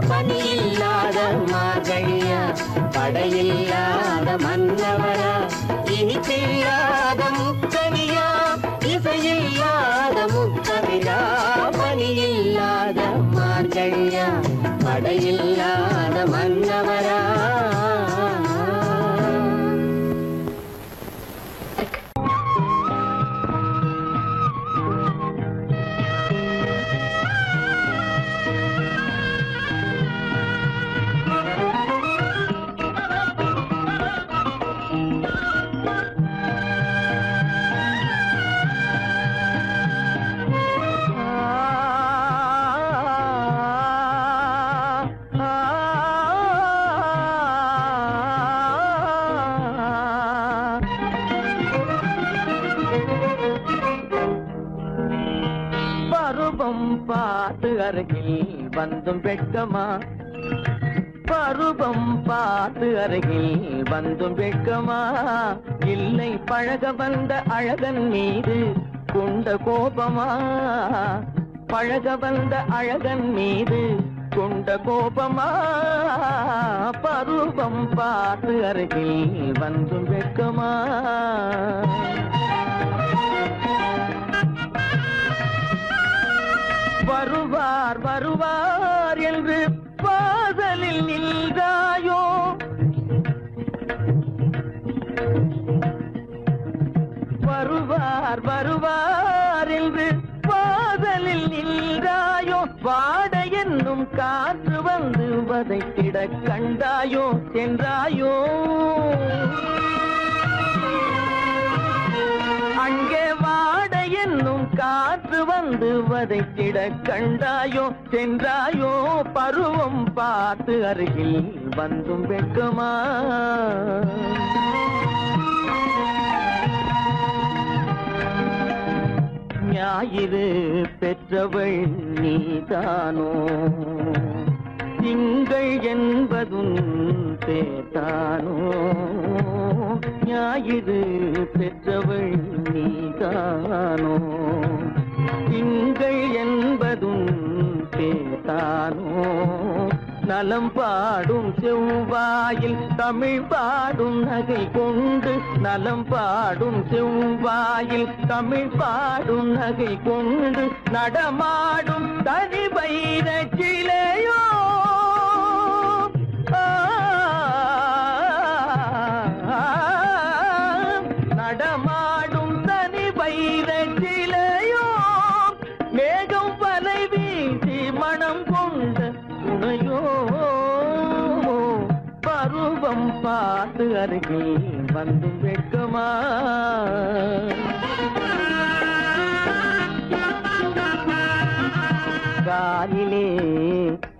பணியில்லாத மார்கழியா படையில்லாத மன்னவரா இனிப்பில்லாத முக்கனியா இசையில்லாத முக்கவிழா பணியில்லாத மார்கழியா படையில்லாத மன்னவரா பருவம் பார்த்து அருகில் வந்தும் வெட்கமா பருவம் பார்த்து அருகில் வந்தும் வெட்கமா இல்லை பழக வந்த அழகன் மீது கொண்ட கோபமா பழக வந்த அழகன் மீது கொண்ட கோபமா பருவம் பார்த்து அருகில் வந்தும் வெட்கமா வருவார் வருவார் என்று வாசலில் நின்றாயோ வருவார் வருவார் என்று வாசலில் நின்றாயோ வாட என்னும் காற்று வந்து வதைத்திட கண்டாயோ சென்றாயோ அங்கே வாட என்னும் காற்று வந்து வதைத்திட கண்டாயோ சென்றாயோ பருவம் பார்த்து அருகில் வந்தும் வெட்கமா ஞாயிறு பெற்றவள் நீதானோ திங்கள் என்பதும் பேத்தானோ ஞாயிறு பெற்றவள் நீதானோ திங்கள் என்பதும் பேத்தானோ நலம் பாடும் செவ்வாயில் தமிழ் பாடும் நகை கொண்டு நலம் பாடும் செவ்வாயில் தமிழ் பாடும் நகை கொண்டு நடமாடும் தனி வைர சிலையோ நடமாடும் தனி வைர சிலையோ மேகம் வலை வீசி மனம் கொண்ட துணையோ பருவம் பார்த்து அருகில் வந்து வெட்கமா காலிலே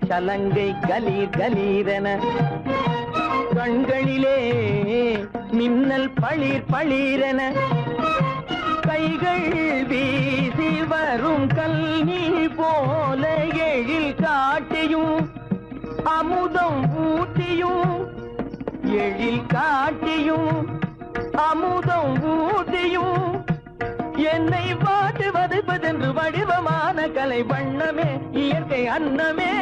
சலங்கை கலீர் கலீரென கண்களிலே மின்னல் பளிர் பளிரென கைகள் வீசி வரும் கல்வி போல எழில் காட்டியும் அமுதம் ஊட்டியும் எழில் காட்டியும் அமுதம் ஊட்டியும் என்னை பாட்டு வதைப்பதென்று வடிவமான கலை வண்ணமே இயற்கை அன்னமே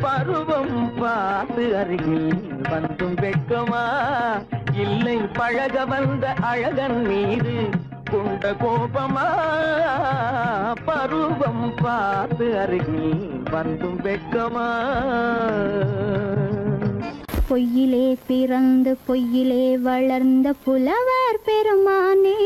பருவம் பார்த்து அருகில் வந்தும் வெட்கமா இல்லை பழக வந்த அழகன் மீது கொண்ட கோபமா பருவம் பார்த்து அருகில் வந்தும் வெட்கமா பொய்யிலே பிறந்து பொய்யிலே வளர்ந்த புலவர் பெருமானே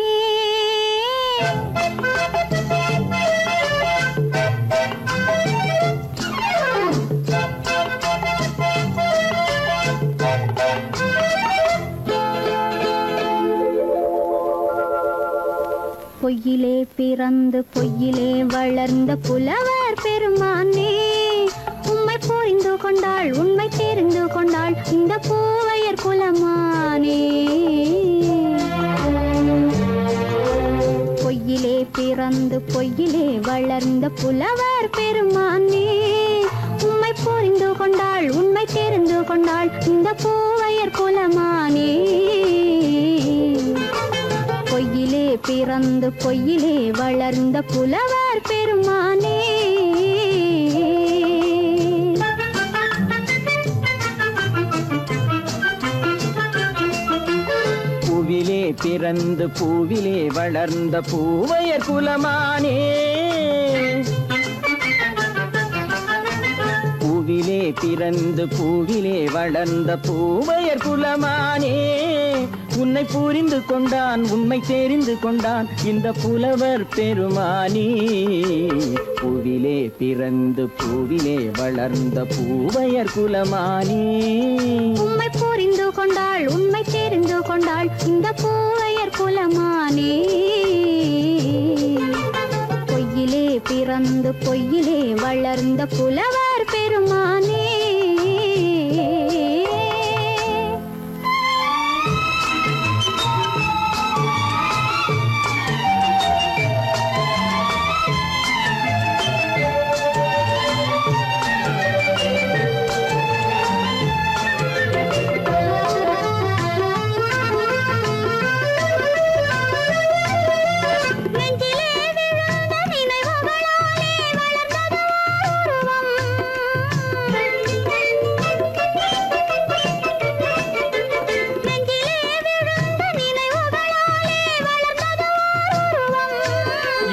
பொய்யிலே பிறந்து பொய்யிலே வளர்ந்த புலவர் பெருமானே, உம்மை புரிந்து கொண்டாள் உண்மை தெரிந்து கொண்டாள் இந்த பூவையர் குலமானே. பொய்யிலே பிறந்து பொய்யிலே வளர்ந்த புலவர் பெருமானே, உம்மை புரிந்து கொண்டாள் உண்மை தெரிந்து கொண்டாள் இந்த பூவையர் குலமானே. பொய்யிலே பிறந்து பொய்யிலே வளர்ந்த புலவர் பெருமானே. பூவிலே பிறந்து பூவிலே வளர்ந்த பூவையர் குலமானே. பூவிலே பிறந்து பூவிலே வளர்ந்த பூவையர் குலமானே, உன்னை புரிந்து கொண்டான் உண்மை தெரிந்து கொண்டான் இந்த புலவர் பெருமானே. பூவிலே பிறந்து பூவிலே வளர்ந்த பூவையர் குலமானே, உம்மை புரிந்து கொண்டாள் உண்மை தெரிந்து கொண்டாள் இந்த பூவையர் குலமானே. பொய்யிலே பிறந்து பொய்யிலே வளர்ந்த புலவர் பெருமானே.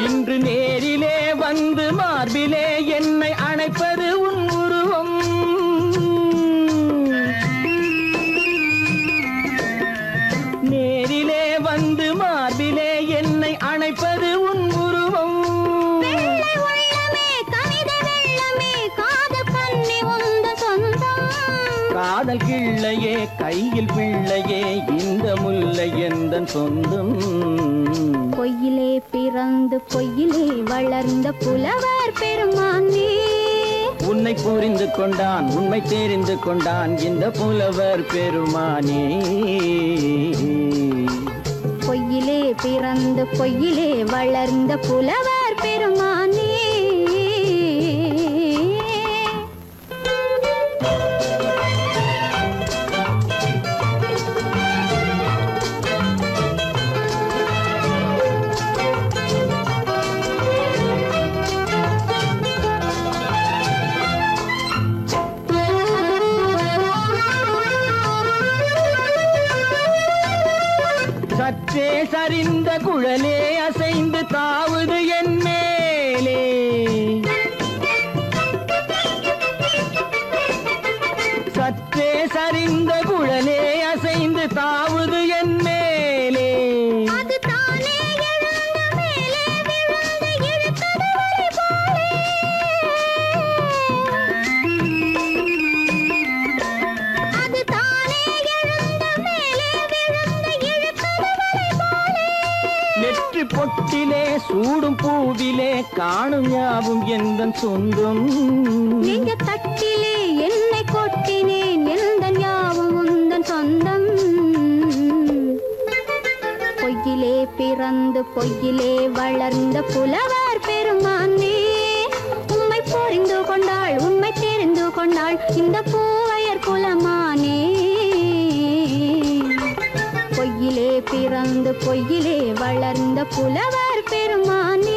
இன்று நேரிலே வந்து மார்பிலே என்னை அணைப்பது உன் உருவம். நேரிலே வந்து மார்பிலே என்னை அணைப்பது உன் உருவம். காதல் கிள்ளையே கையில் பிள்ளையே இந்த முல்லை எந்தன் சொந்தம். பொய்யிலே பிறந்து பொய்யிலே வளர்ந்த புலவர் பெருமானே, உன்னை புரிந்து கொண்டான் உண்மை தெரிந்து கொண்டான் இந்த புலவர் பெருமானே. பொய்யிலே பிறந்து பொய்யிலே வளர்ந்த புலவர் பெருமானே. சற்றே சரிந்த குழலே அசைந்து தாவுது என் மேலே. சற்றே சரிந்த குழலே அசைந்து தாவுது என் மேலே. நெற்றி பொட்டிலே சூடும் பூவிலே காணும் யாவும் எந்தன் சொந்தம். நெஞ்ச தட்டிலே என்னை கொட்டினேன் எந்தன் யாவும் உந்தன் சொந்தம். பொய்யிலே பிறந்து பொய்யிலே வளர்ந்த புலவர் பெருமானே, உம்மை புரிந்து கொண்டாள் உண்மை தெரிந்து கொண்டாள் இந்த பூவையர் குலமானே. பொய்யிலே பிறந்து பொய்யிலே வளர்ந்த புலவர் பெருமானே.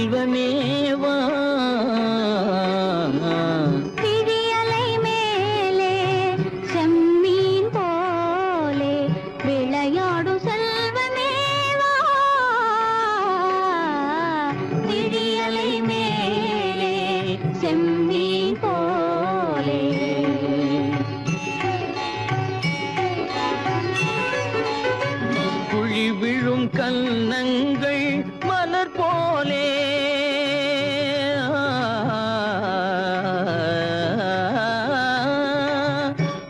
செல்வமேவா விழியலை மேலே செம்மீன் போலே விளையாடும் செல்வமேவா விழியலை மேலே செம்மீன் போலே குழி விழும் கன்னங்கள் மலர் போலே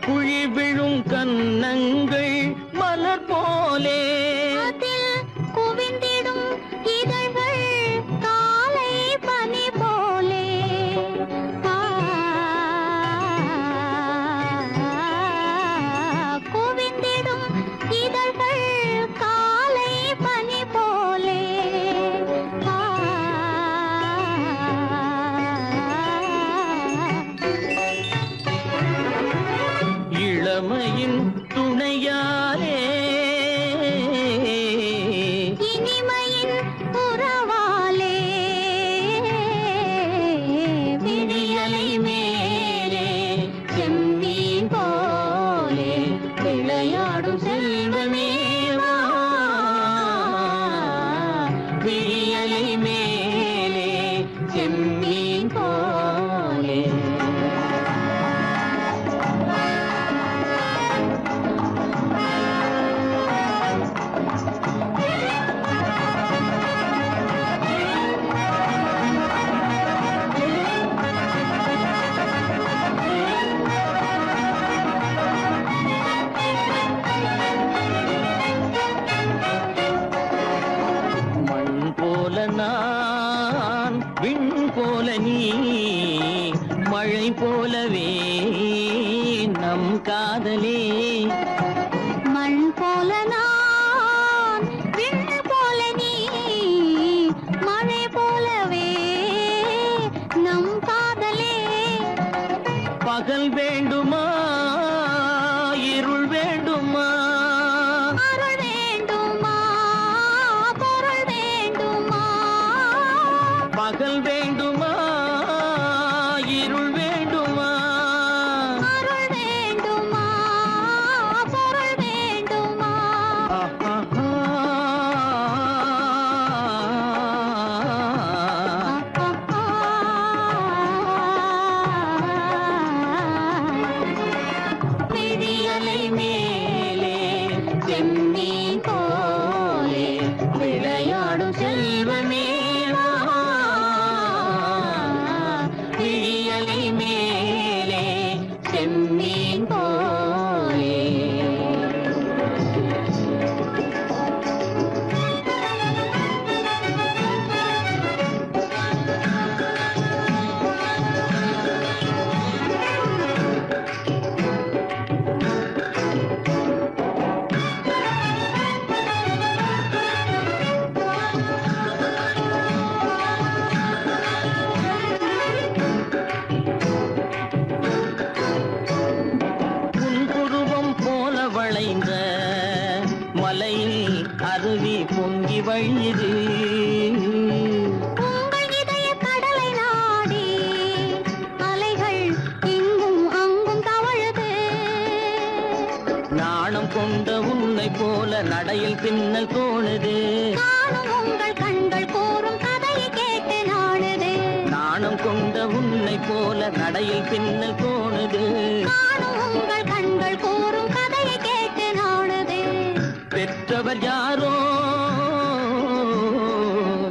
குழி விழும் கன்னங்கள் மலர் போலே அதில் குவிந்திடும் இதழ்கள் காலை பனி போலே குவிந்திடும் இதழ்கள் காலை பனி போலே இளமையின் துணையாலே இனிமையின் உறவாலே விழியலை மேலே செம்மீன் போலே விளையாடும் செல்வமேவா விழியலை மேலே செம்மீன் போலே மண் போல நான் விண் போல நீ மழை போலவே நம் காதலே மண் போல நான் விண் போல நீ மழை போலவே நம் காதலே பகல் வேண்டுமா இருள் வேண்டுமா அருள் வேண்டுமா பொருள் வேண்டுமா பகல் வேண்டுமா இருள் வேண்டுமா அருள் வேண்டுமா பொருள் வேண்டுமா விழியலை மேலே செம்மீன் போலே விளையாடும் செல்வமேவா விழியலை மேலே செம்மீன் போலே புன்புருவம் போல வளைந்த மலையில் அருவி பொங்கி வழியுது உங்கள் இதய கடலை நாடி அலைகள் இங்கும் அங்கும் தவழுது நாணம் கொண்ட உன்னை போல நடையில் பின்னல் தோணுது காணும் உங்கள் கண்கள் கூறும் கதையை கேட்டு நாடுது நாணம் கொண்ட உன்னை போல நடையில் பின்னல் தோணுது காணும் உங்கள் கண்கள் கூறும் கதையை கேட்டு நாடுது பெற்றவர் யாரோ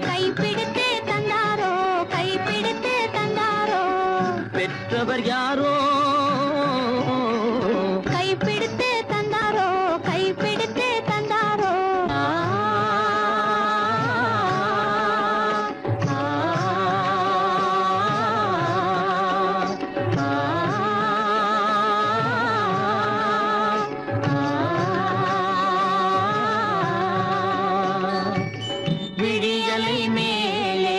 கைப்பிடித்து தந்தாரோ கைப்பிடித்து தந்தாரோ பெற்றவர் யாரோ கைப்பிடித்து தந்தாரோ கைப்பிடித்து தந்தாரோ விழியலை மேலே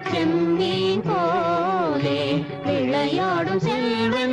செம்மீன் போலே விளையாடும் செல்வம்